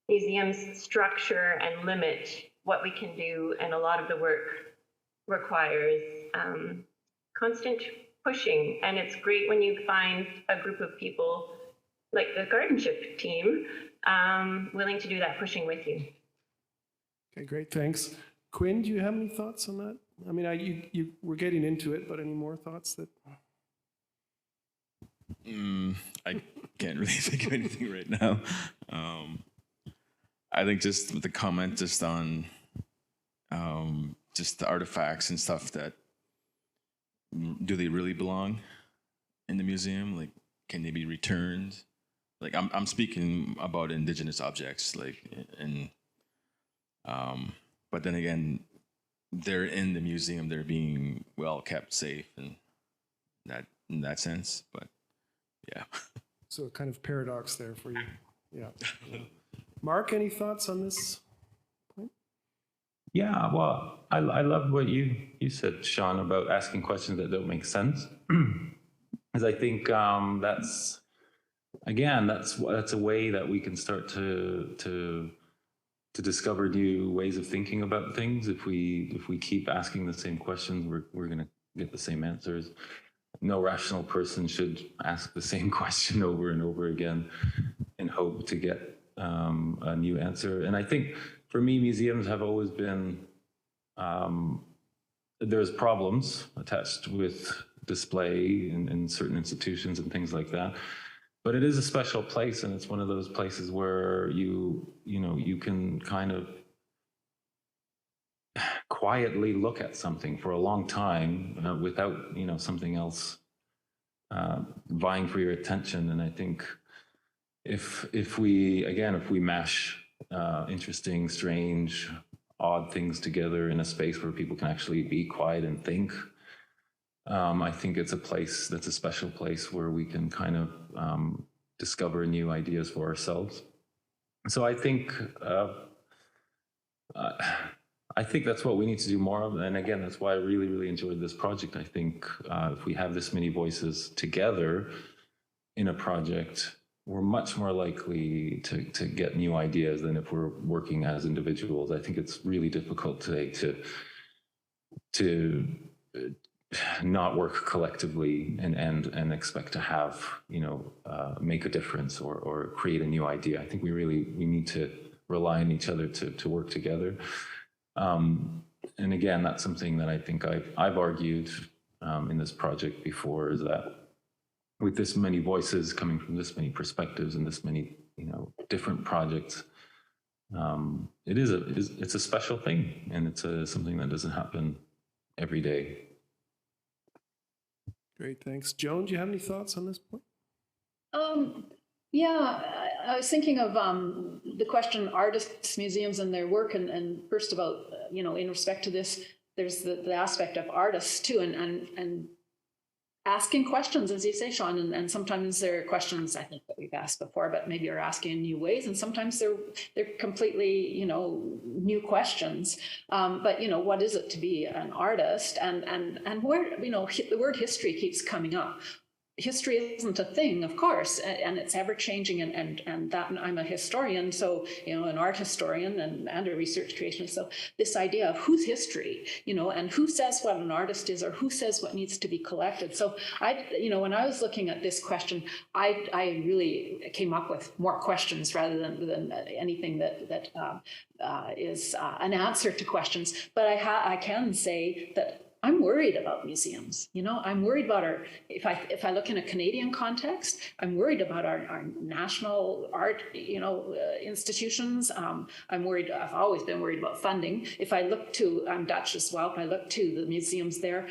S3: museums structure and limit what we can do, and a lot of the work requires constant pushing. And it's great when you find a group of people like the GardenShip team willing to do that pushing with you.
S2: Okay, great, thanks. Quinn, do you have any thoughts on that? I mean, you were getting into it, but any more thoughts that?
S4: I can't really think of anything right now. I think just the comment just on just the artifacts and stuff that, do they really belong in the museum? Like, can they be returned? Like, I'm speaking about indigenous objects, like, and but then again, they're in the museum, they're being well kept, safe, and that in that sense. But yeah.
S2: So a kind of paradox there for you. Yeah. Mark, any thoughts on this point?
S5: Yeah, well, I love what you said, Sean, about asking questions that don't make sense. Because I think that's a way that we can start to discover new ways of thinking about things. If we keep asking the same questions, we're going to get the same answers. No rational person should ask the same question over and over again in hope to get a new answer. And I think for me, museums have always been, there's problems attached with display in certain institutions and things like that. But it is a special place, and it's one of those places where you can kind of quietly look at something for a long time without something else vying for your attention. And I think if we mash interesting, strange, odd things together in a space where people can actually be quiet and think, I think it's a place that's a special place where we can kind of discover new ideas for ourselves. So I think that's what we need to do more of. And again, that's why I really, really enjoyed this project. I think if we have this many voices together in a project, we're much more likely to get new ideas than if we're working as individuals. I think it's really difficult today to not work collectively and expect to have, make a difference or create a new idea. I think we need to rely on each other to work together. And again, that's something that I think I've argued in this project before, is that with this many voices coming from this many perspectives and this many, different projects, it's a special thing, and it's something that doesn't happen every day.
S2: Great, thanks. Joan, do you have any thoughts on this point?
S6: Yeah, I was thinking of the question, artists, museums, and their work, and first of all, in respect to this, there's the aspect of artists too, and asking questions, as you say, Sean, and sometimes they're questions I think that we've asked before, but maybe are asking in new ways, and sometimes they're completely, new questions. But what is it to be an artist, and where the word history keeps coming up. History isn't a thing, of course, and it's ever changing, and that I'm a historian, so an art historian and a research creationist. So this idea of whose history, and who says what an artist is, or who says what needs to be collected. So when I was looking at this question, I really came up with more questions rather than anything that is an answer to questions. But I can say that I'm worried about museums. I'm worried about if I look in a Canadian context, I'm worried about our national art, institutions. I'm worried, I've always been worried about funding. If I look to, I'm Dutch as well, if I look to the museums there,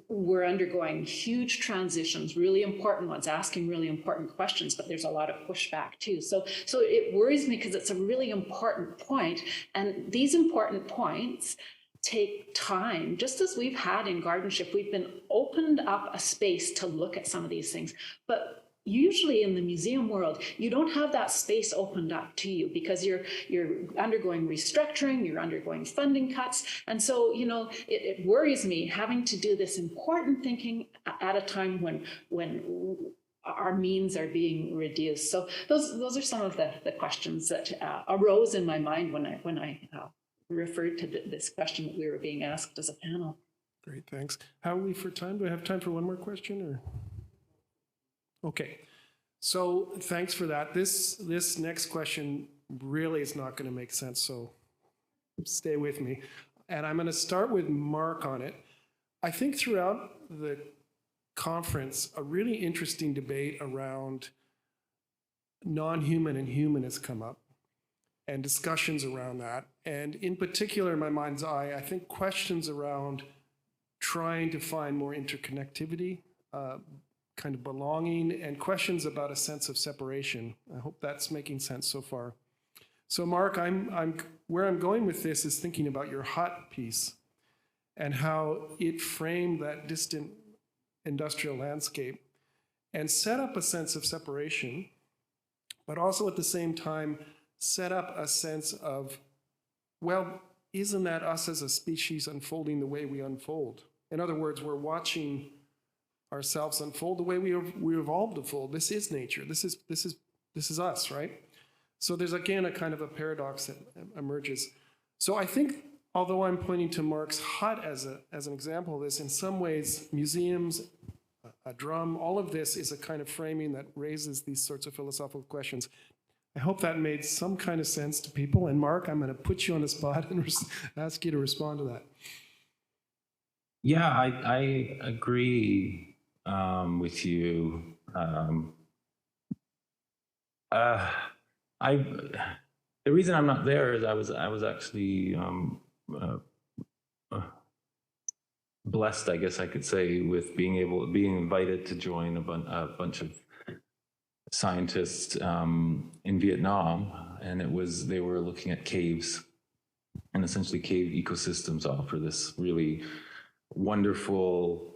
S6: we're undergoing huge transitions, really important ones, asking really important questions, but there's a lot of pushback too. So it worries me because it's a really important point. And these important points take time. Just as we've had in GardenShip, we've been opened up a space to look at some of these things. But usually in the museum world, you don't have that space opened up to you because you're undergoing restructuring, you're undergoing funding cuts. And so, it worries me having to do this important thinking at a time when our means are being reduced. So those are some of the questions that arose in my mind when I referred to this question that we were being asked as a panel.
S2: Great, thanks. How are we for time? Do I have time for one more question, or? Okay, so thanks for that. This next question really is not going to make sense, so stay with me. And I'm going to start with Mark on it. I think throughout the conference, a really interesting debate around non-human and human has come up, and discussions around that. And in particular, in my mind's eye, I think questions around trying to find more interconnectivity, kind of belonging, and questions about a sense of separation. I hope that's making sense so far. So Mark, where I'm going with this is thinking about your hut piece and how it framed that distant industrial landscape and set up a sense of separation, but also at the same time, set up a sense of, well, isn't that us as a species unfolding the way we unfold? In other words, we're watching ourselves unfold the way we evolved to fold. This is nature. This is us, right? So there's again a kind of a paradox that emerges. So I think, although I'm pointing to Mark's hut as an example of this, in some ways, museums, a drum, all of this is a kind of framing that raises these sorts of philosophical questions. I hope that made some kind of sense to people. And Mark, I'm going to put you on the spot and ask you to respond to that.
S5: Yeah, I agree with you. The reason I'm not there is I was actually blessed, I guess I could say, with being invited to join a bunch of scientists in Vietnam, and they were looking at caves, and essentially cave ecosystems offer this really wonderful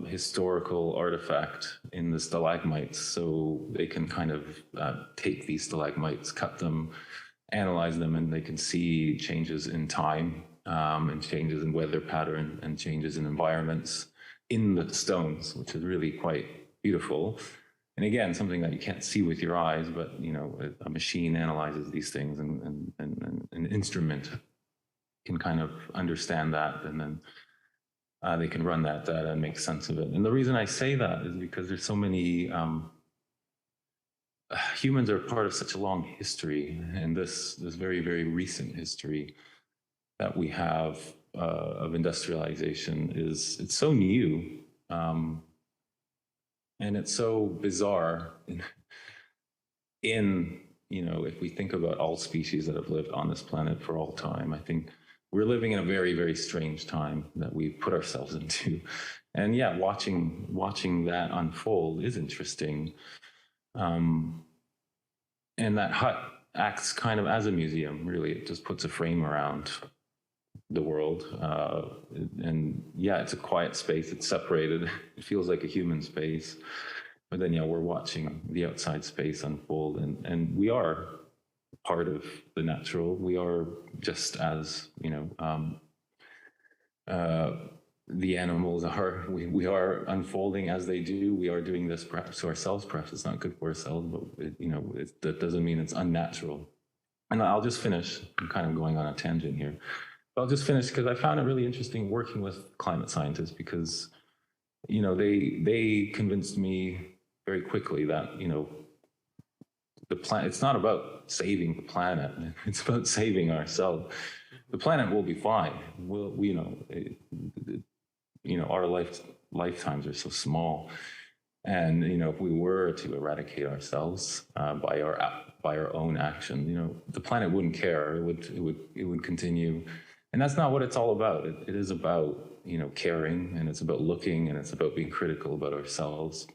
S5: historical artifact in the stalagmites. So they can kind of take these stalagmites, cut them, analyze them, and they can see changes in time and changes in weather pattern and changes in environments in the stones, which is really quite beautiful. And again, something that you can't see with your eyes, but a machine analyzes these things, and an instrument can kind of understand that, and then they can run that data and make sense of it. And the reason I say that is because there's so many humans are part of such a long history, and this very, very recent history that we have of industrialization it's so new. And it's so bizarre if we think about all species that have lived on this planet for all time, I think we're living in a very, very strange time that we've put ourselves into. And yeah, watching that unfold is interesting. And that hut acts kind of as a museum, really. It just puts a frame around the world. And yeah, it's a quiet space. It's separated. It feels like a human space. But then, yeah, we're watching the outside space unfold, and we are part of the natural. We are just as, the animals are. We are unfolding as they do. We are doing this perhaps to ourselves. Perhaps it's not good for ourselves, but that doesn't mean it's unnatural. And I'll just finish. I'm kind of going on a tangent here. But I'll just finish because I found it really interesting working with climate scientists, because they convinced me very quickly that the planet, it's not about saving the planet, it's about saving ourselves. The planet will be fine. Our lifetimes are so small, and if we were to eradicate ourselves by our own action, the planet wouldn't care. It would continue, and that's not what it's all about. It is about caring, and it's about looking, and it's about being critical about ourselves.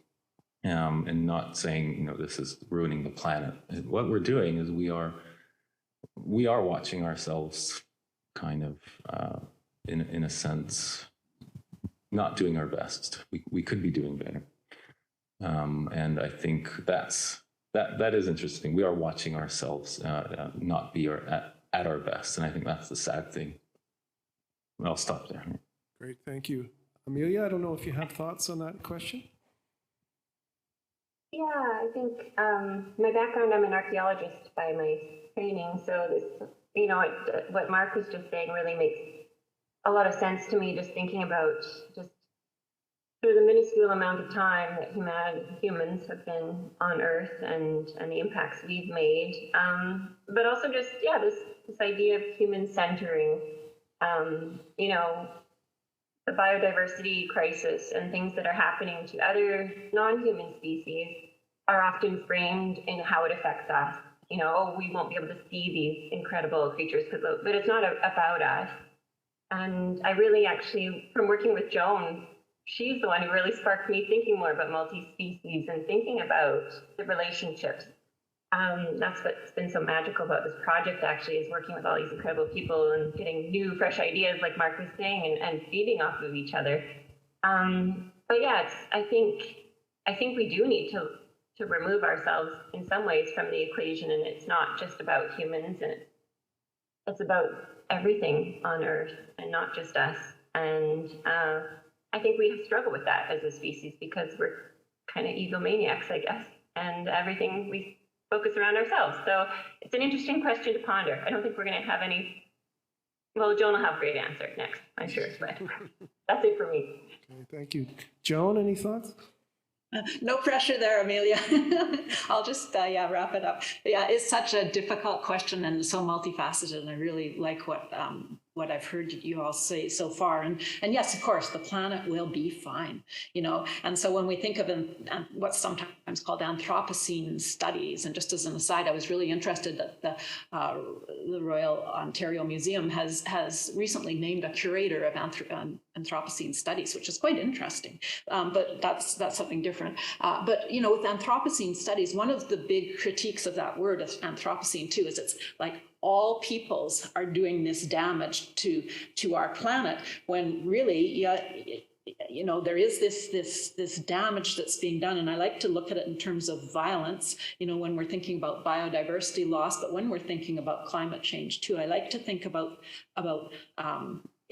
S5: And not saying, this is ruining the planet. What we're doing is we are watching ourselves, kind of, in a sense, not doing our best. We could be doing better. And I think that is interesting. We are watching ourselves not be at our best, and I think that's the sad thing. I'll stop there.
S2: Great, thank you. Amelia, I don't know if you have thoughts on that question?
S3: Yeah, I think my background, I'm an archaeologist by my training. So this, what Mark was just saying really makes a lot of sense to me, just thinking about just through the minuscule amount of time that humans have been on Earth and the impacts we've made. But also just, this idea of human centering, the biodiversity crisis and things that are happening to other non-human species are often framed in how it affects us. We won't be able to see these incredible creatures, but it's not about us. And I really actually, from working with Joan, she's the one who really sparked me thinking more about multi-species and thinking about the relationships. That's what's been so magical about this project, actually, is working with all these incredible people and getting new, fresh ideas, like Mark was saying, and feeding off of each other. But yeah, I think we do need to remove ourselves in some ways from the equation, and it's not just about humans, and it's about everything on Earth and not just us. And I think we struggle with that as a species because we're kind of egomaniacs, I guess, and everything we focus around ourselves. So it's an interesting question to ponder. I don't think we're going to have any. Well, Joan will have a great answer next, I'm sure, but that's it for me.
S2: Okay, thank you. Joan, any thoughts?
S6: No pressure there, Amelia. I'll just wrap it up. Yeah, it's such a difficult question and so multifaceted, and I really like what I've heard you all say so far. And yes, of course, the planet will be fine, And so when we think of what's sometimes called Anthropocene studies, and just as an aside, I was really interested that the Royal Ontario Museum has recently named a curator of Anthropocene studies, which is quite interesting. But that's something different. But with Anthropocene studies, one of the big critiques of that word, Anthropocene too, is it's like all peoples are doing this damage to our planet, when really, there is this damage that's being done. And I like to look at it in terms of violence, when we're thinking about biodiversity loss, but when we're thinking about climate change too. I like to think about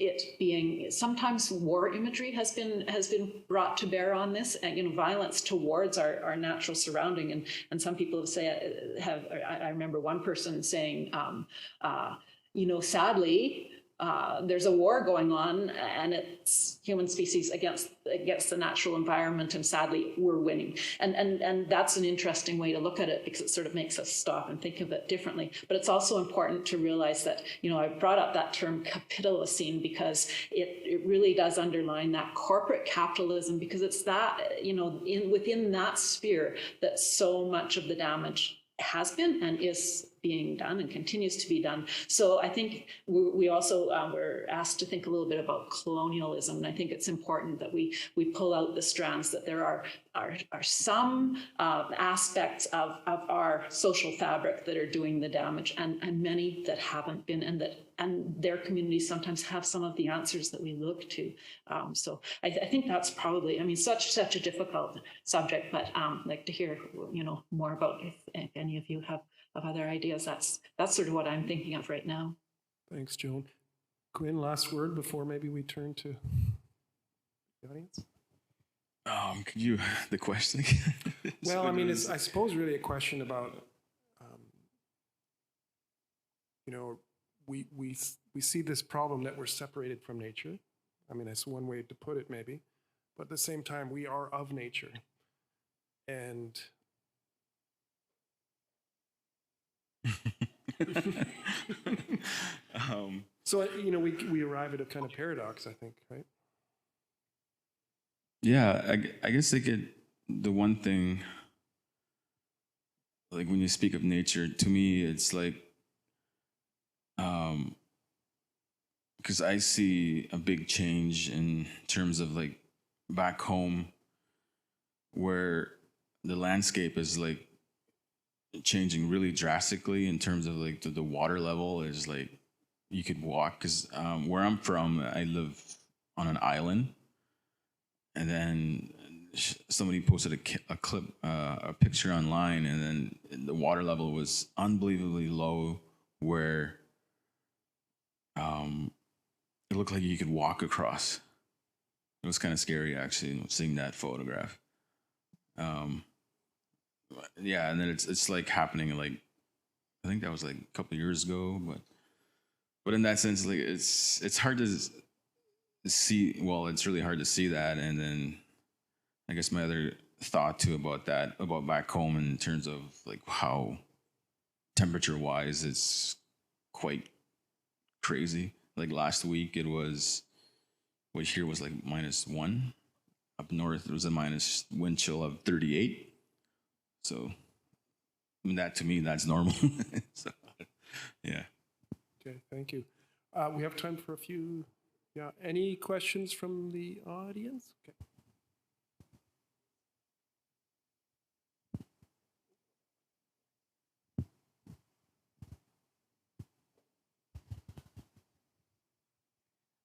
S6: it being, sometimes war imagery has been brought to bear on this, and violence towards our natural surrounding, and some people I remember one person saying, sadly, there's a war going on, and it's human species against the natural environment, and sadly we're winning. And that's an interesting way to look at it, because it sort of makes us stop and think of it differently. But it's also important to realize that, I brought up that term capitalocene because it really does underline that corporate capitalism, because it's that, within that sphere that so much of the damage has been and is being done and continues to be done. So I think we also were asked to think a little bit about colonialism, and I think it's important that we pull out the strands that there are some aspects of our social fabric that are doing the damage, and many that haven't been, and their communities sometimes have some of the answers that we look to. So I think that's probably, I mean, such a difficult subject, but I'd like to hear, more about if any of you have other ideas. That's sort of what I'm thinking of right now.
S2: Thanks, Joan. Quinn, last word before maybe we turn to the audience.
S4: Could you the question again?
S2: Well, I mean, it's I suppose really a question about, we see this problem that we're separated from nature. I mean, that's one way to put it, maybe. But at the same time, we are of nature, and so we arrive at a kind of paradox, I think, right?
S4: Yeah, I guess the one thing, like when you speak of nature, to me, it's like, because I see a big change in terms of like back home, where the landscape is like changing really drastically in terms of like the water level is like, you could walk, because where I'm from, I live on an island. And then somebody posted a clip, a picture online, and then the water level was unbelievably low, where it looked like you could walk across. It was kind of scary, actually, seeing that photograph. Yeah, and then it's like happening, like, I think that was like a couple of years ago, but in that sense, like it's hard to see. Well, it's really hard to see that. And then I guess my other thought too about back home, in terms of like how temperature wise it's quite crazy. Like last week it was, which here was like -1. Up north it was a minus wind chill of 38. So I mean, that to me, that's normal. So, yeah.
S2: Okay, thank you. We have time for a few. Yeah, any questions from the audience? Okay.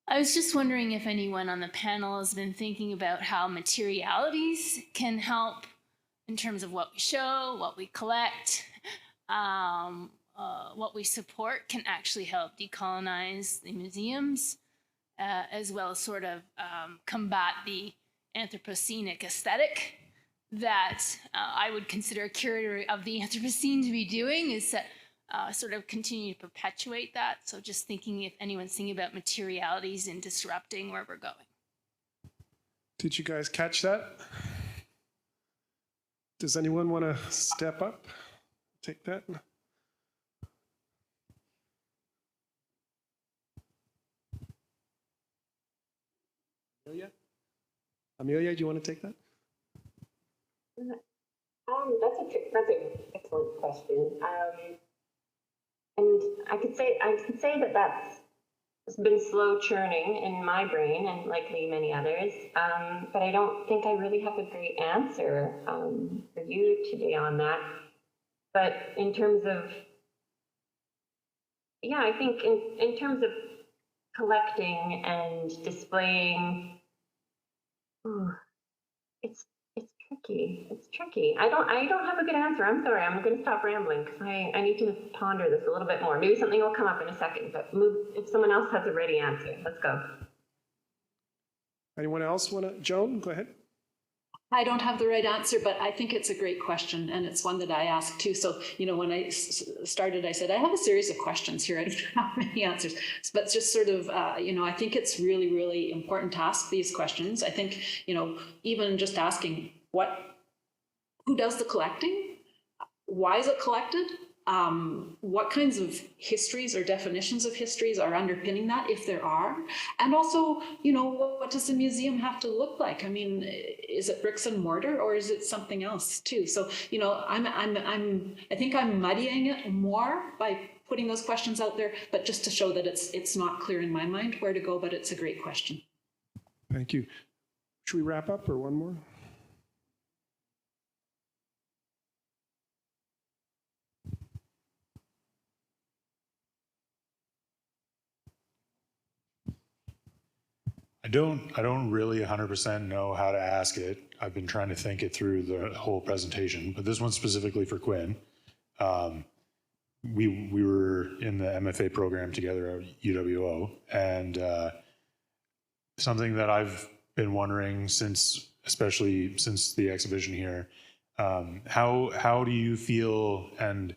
S7: I was just wondering if anyone on the panel has been thinking about how materialities can help in terms of what we show, what we collect, what we support can actually help decolonize the museums, as well as sort of combat the Anthropocenic aesthetic that I would consider a curator of the Anthropocene to be doing, is that sort of continue to perpetuate that. So just thinking if anyone's thinking about materialities and disrupting where we're going.
S2: Did you guys catch that? Does anyone want to step up? Take that? Amelia, do you want to take that?
S3: That's an excellent question. And I could say that that's been slow churning in my brain, and likely many others. But I don't think I really have a great answer for you today on that. But in terms of, yeah, I think in terms of collecting and displaying, it's tricky. It's tricky. I don't have a good answer. I'm sorry. I'm going to stop rambling because I need to ponder this a little bit more. Maybe something will come up in a second, but if someone else has a ready answer, let's go.
S2: Anyone else want to? Joan, go ahead.
S6: I don't have the right answer, but I think it's a great question, and it's one that I ask too. So, when I started, I said, I have a series of questions here. I don't have many answers, but just sort of, I think it's really, really important to ask these questions. I think, even just asking who does the collecting? Why is it collected? what kinds of histories or definitions of histories are underpinning that, if there are, and also, what does the museum have to look like? I mean, is it bricks and mortar, or is it something else too? So, I think I'm muddying it more by putting those questions out there, but just to show that it's not clear in my mind where to go, but it's a great question.
S2: Thank you. Should we wrap up or one more?
S8: I don't really 100% know how to ask it. I've been trying to think it through the whole presentation, but this one's specifically for Quinn. We were in the MFA program together at UWO, and something that I've been wondering especially since the exhibition here, how do you feel and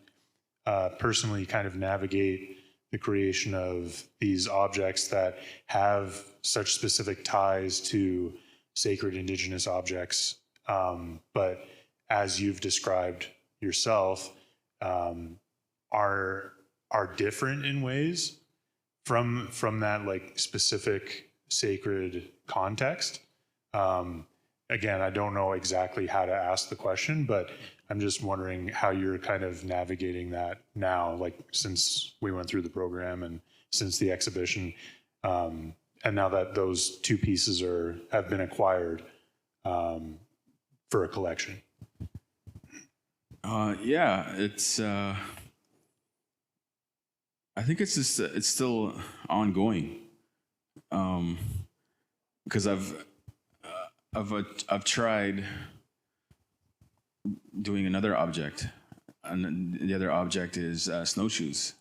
S8: personally kind of navigate the creation of these objects that have such specific ties to sacred Indigenous objects, but as you've described yourself, are different in ways from that like specific sacred context. Again, I don't know exactly how to ask the question, but I'm just wondering how you're kind of navigating that now, like since we went through the program and since the exhibition, and now that those two pieces have been acquired for a collection.
S4: Yeah, it's. I think it's just it's still ongoing, because I've tried doing another object, and the other object is snowshoes.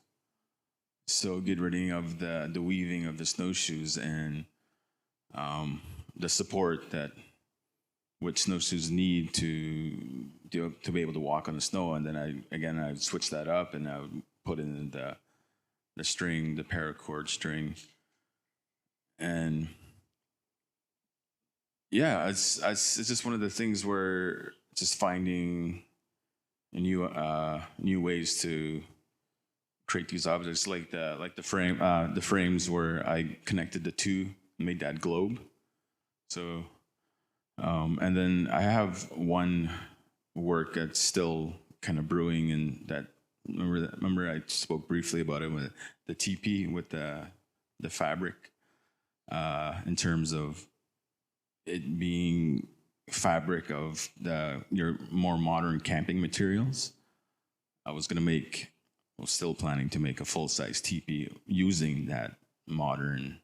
S4: So get rid of the weaving of the snowshoes and the support that what snowshoes need to be able to walk on the snow. And then I switched that up and I would put in the string, the paracord string, and yeah, it's just one of the things where just finding new ways to create these objects, like the frames where I connected the two, made that globe. So, and then I have one work that's still kind of brewing, and that remember I spoke briefly about it with the teepee with the fabric, in terms of it being fabric of your more modern camping materials. I was still planning to make a full-size teepee using that modern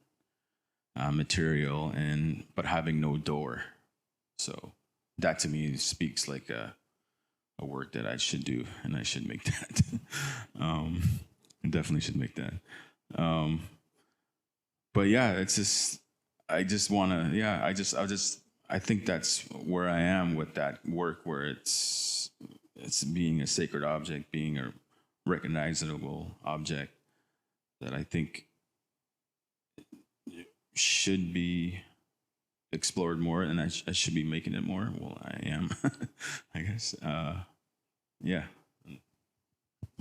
S4: material, but having no door. So that to me speaks like a work that I should do, and I should make that. I definitely should make that. But yeah, it's just I think that's where I am with that work, where it's being a sacred object, being a recognizable object that I think should be explored more, and I should be making it more. Well, I am, I guess. Yeah.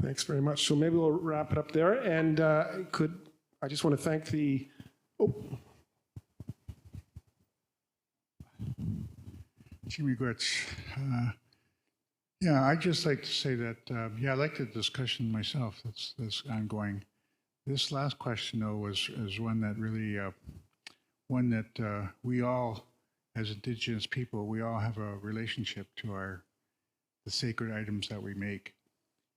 S2: Thanks very much. So maybe we'll wrap it up there. And I just want to thank the.
S9: Jimmy Gretsch. Yeah, I'd just like to say that, I like the discussion myself that's ongoing. This last question, though, is one that really, we all, as Indigenous people, we all have a relationship to the sacred items that we make.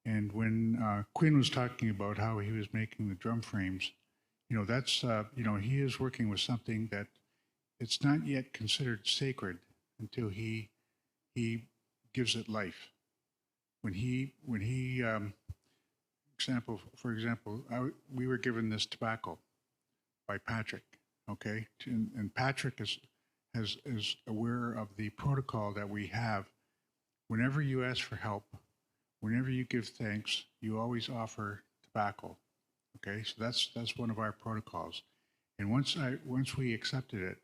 S9: And when Quinn was talking about how he was making the drum frames, that's, he is working with something that it's not yet considered sacred until he gives it life. When he for example, we were given this tobacco by Patrick, okay? And Patrick is aware of the protocol that we have. Whenever you ask for help, whenever you give thanks, you always offer tobacco, okay? So that's one of our protocols. And once we accepted it,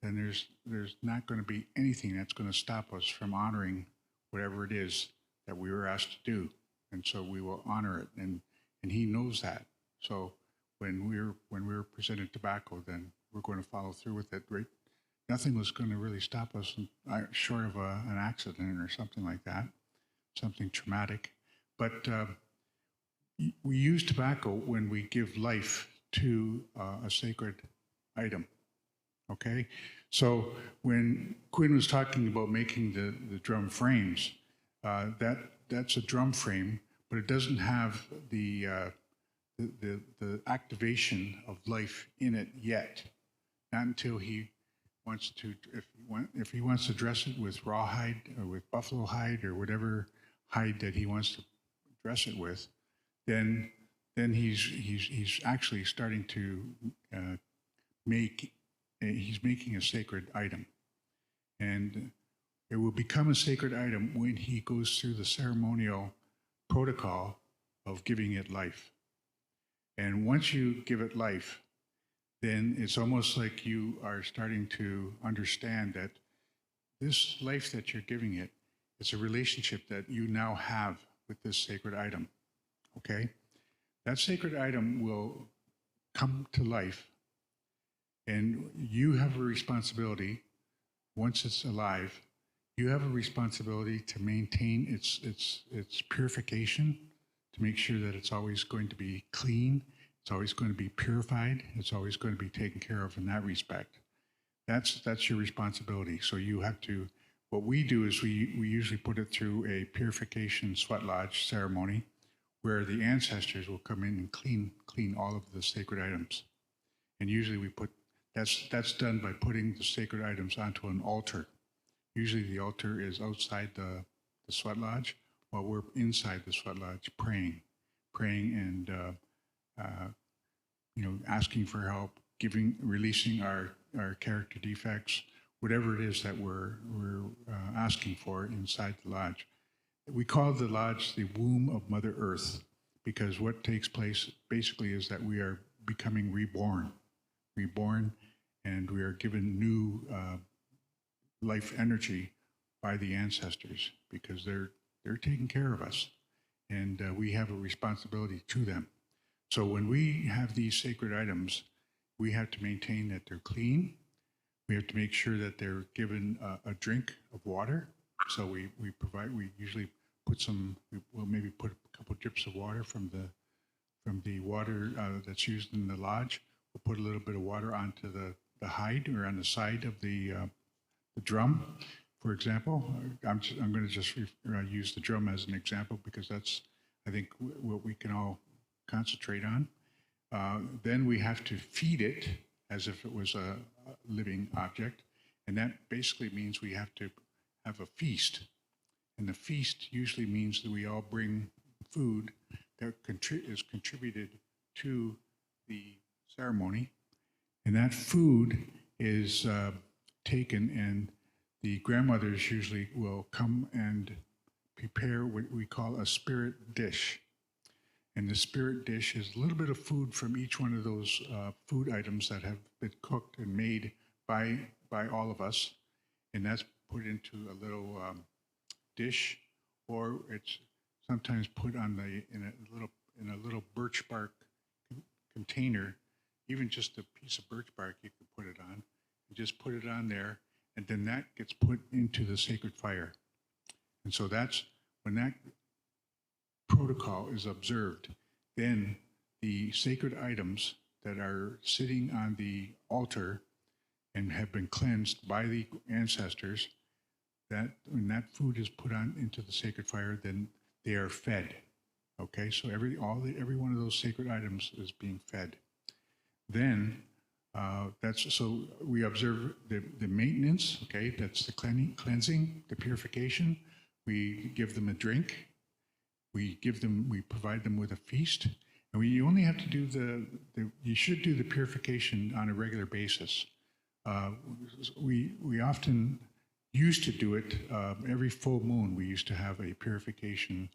S9: then there's not going to be anything that's going to stop us from honoring whatever it is that we were asked to do. and so we will honor it, and he knows that. So when we're presented tobacco, then we're going to follow through with it. Right? Nothing was going to really stop us short of an accident or something like that, something traumatic. But we use tobacco when we give life to a sacred item. Okay, so when Quinn was talking about making the drum frames, that's a drum frame, but it doesn't have the activation of life in it yet. Not until he wants to, if he wants to dress it with rawhide or with buffalo hide or whatever hide that he wants to dress it with, then he's actually starting to he's making a sacred item, and it will become a sacred item when he goes through the ceremonial protocol of giving it life. And once you give it life, then it's almost like you are starting to understand that this life that you're giving it, it's a relationship that you now have with this sacred item, okay? That sacred item will come to life, and you have a responsibility, once it's alive, you have a responsibility to maintain its purification, to make sure that it's always going to be clean, it's always going to be purified, it's always going to be taken care of in that respect. That's your responsibility. So you have to, what we do is we usually put it through a purification sweat lodge ceremony where the ancestors will come in and clean all of the sacred items. And usually we put, that's done by putting the sacred items onto an altar. Usually the altar is outside the sweat lodge while we're inside the sweat lodge praying and asking for help, releasing our character defects, whatever it is that we're asking for inside the lodge. We call the lodge the womb of Mother Earth, because what takes place basically is that we are becoming reborn, and we are given new life energy by the ancestors, because they're taking care of us, and we have a responsibility to them. So when we have these sacred items, we have to maintain that they're clean. We have to make sure that they're given a drink of water. So we usually put we'll maybe put a couple drips of water from the water that's used in the lodge. We'll put a little bit of water onto the hide or on the side of the drum, for example. I'm going to just use the drum as an example, because that's, I think, what we can all concentrate on. Then we have to feed it as if it was a living object. And that basically means we have to have a feast. And the feast usually means that we all bring food that is contributed to the ceremony. And that food is taken, and the grandmothers usually will come and prepare what we call a spirit dish. And the spirit dish is a little bit of food from each one of those food items that have been cooked and made by all of us. And that's put into a little dish, or it's sometimes put on in a little birch bark container. Even just a piece of birch bark you can put it on. You just put it on there, and then that gets put into the sacred fire. And so that's when that protocol is observed, then the sacred items that are sitting on the altar and have been cleansed by the ancestors, that when that food is put on into the sacred fire, then they are fed. Okay, so every one of those sacred items is being fed. Then so we observe the maintenance. Okay, that's the cleansing, the purification. We give them a drink. We provide them with a feast, and you only have to do you should do the purification on a regular basis. We often used to do it every full moon. We used to have a purification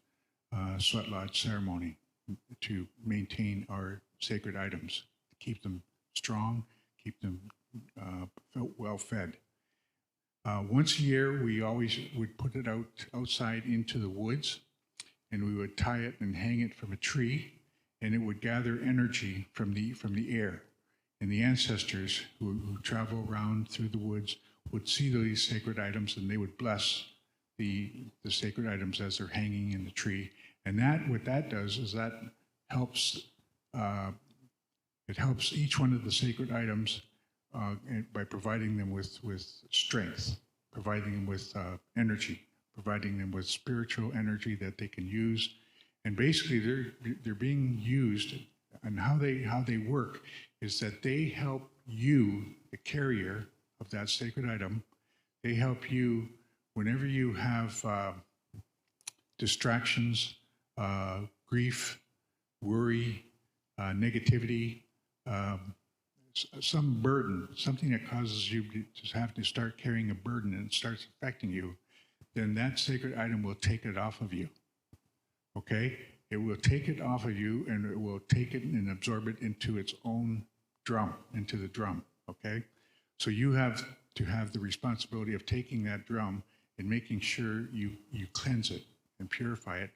S9: sweat lodge ceremony to maintain our sacred items, to keep them strong, keep them well fed. Once a year, we always would put it outside into the woods, and we would tie it and hang it from a tree, and it would gather energy from the air. And the ancestors who travel around through the woods would see these sacred items, and they would bless the sacred items as they're hanging in the tree. And what that does is that helps. It helps each one of the sacred items by providing them with strength, providing them with energy, providing them with spiritual energy that they can use. And basically, they're being used, and how they work is that they help you, the carrier of that sacred item. They help you whenever you have distractions, grief, worry, negativity, some burden, something that causes you to have to start carrying a burden and it starts affecting you, then that sacred item will take it off of you. Okay? It will take it off of you, and it will take it and absorb it into its own drum, into the drum. Okay? So you have to have the responsibility of taking that drum and making sure you cleanse it and purify it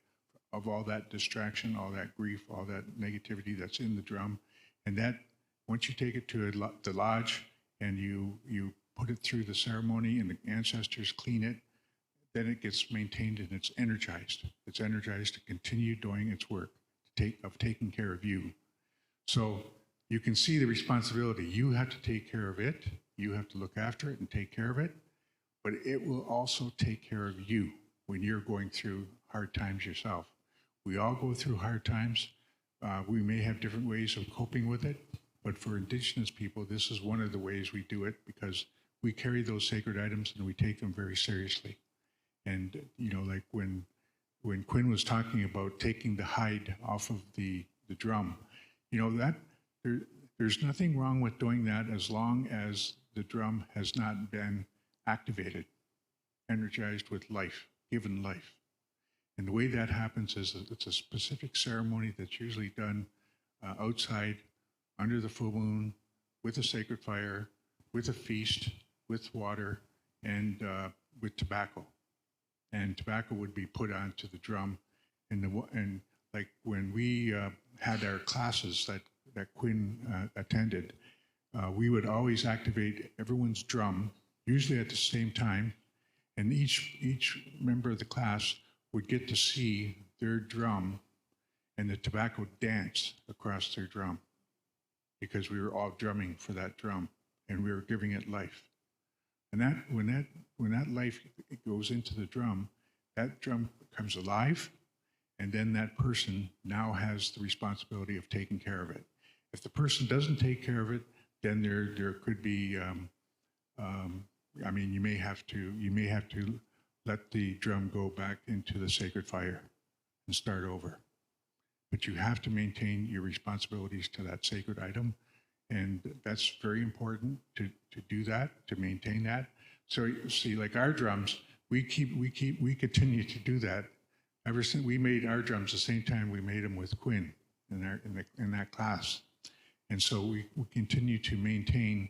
S9: of all that distraction, all that grief, all that negativity that's in the drum. And that, once you take it to the lodge and you put it through the ceremony and the ancestors clean it, then it gets maintained and it's energized. It's energized to continue doing its work of taking care of you. So you can see the responsibility. You have to take care of it. You have to look after it and take care of it. But it will also take care of you when you're going through hard times yourself. We all go through hard times. We may have different ways of coping with it, but for Indigenous people, this is one of the ways we do it, because we carry those sacred items and we take them very seriously. And, you know, like when Quinn was talking about taking the hide off of the drum, you know, that there's nothing wrong with doing that as long as the drum has not been activated, energized with life, given life. And the way that happens is that it's a specific ceremony that's usually done outside, under the full moon, with a sacred fire, with a feast, with water, and with tobacco. And tobacco would be put onto the drum. And like when we had our classes that Quinn attended, we would always activate everyone's drum, usually at the same time, and each member of the class would get to see their drum and the tobacco dance across their drum, because we were all drumming for that drum and we were giving it life. And that when that life goes into the drum, that drum becomes alive, and then that person now has the responsibility of taking care of it. If the person doesn't take care of it, then there could be, I mean, you may have to let the drum go back into the sacred fire and start over. But you have to maintain your responsibilities to that sacred item. And that's very important to do that, to maintain that. So see, like our drums, we continue to do that. Ever since we made our drums the same time we made them with Quinn in that class. And so we continue to maintain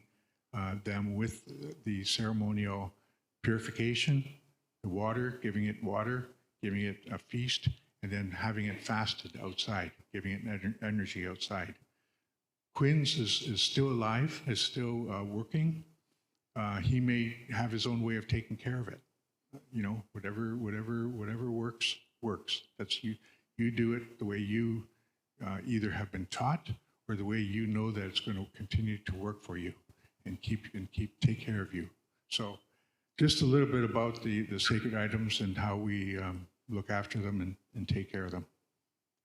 S9: them with the ceremonial purification, the water, giving it a feast, and then having it fasted outside, giving it energy outside. Quinn's is still alive, is still working. He may have his own way of taking care of it. You know, whatever works. That's you do it the way you either have been taught or the way you know that it's going to continue to work for you and take care of you. So just a little bit about the sacred items and how we look after them and take care of them.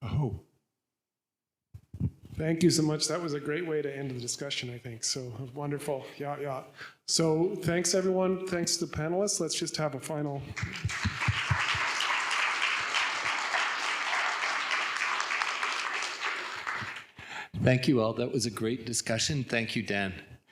S9: Aho.
S2: Thank you so much. That was a great way to end the discussion, I think. So wonderful. Yeah. So thanks, everyone. Thanks to the panelists. Let's just have a final.
S1: Thank you all. That was a great discussion. Thank you, Dan.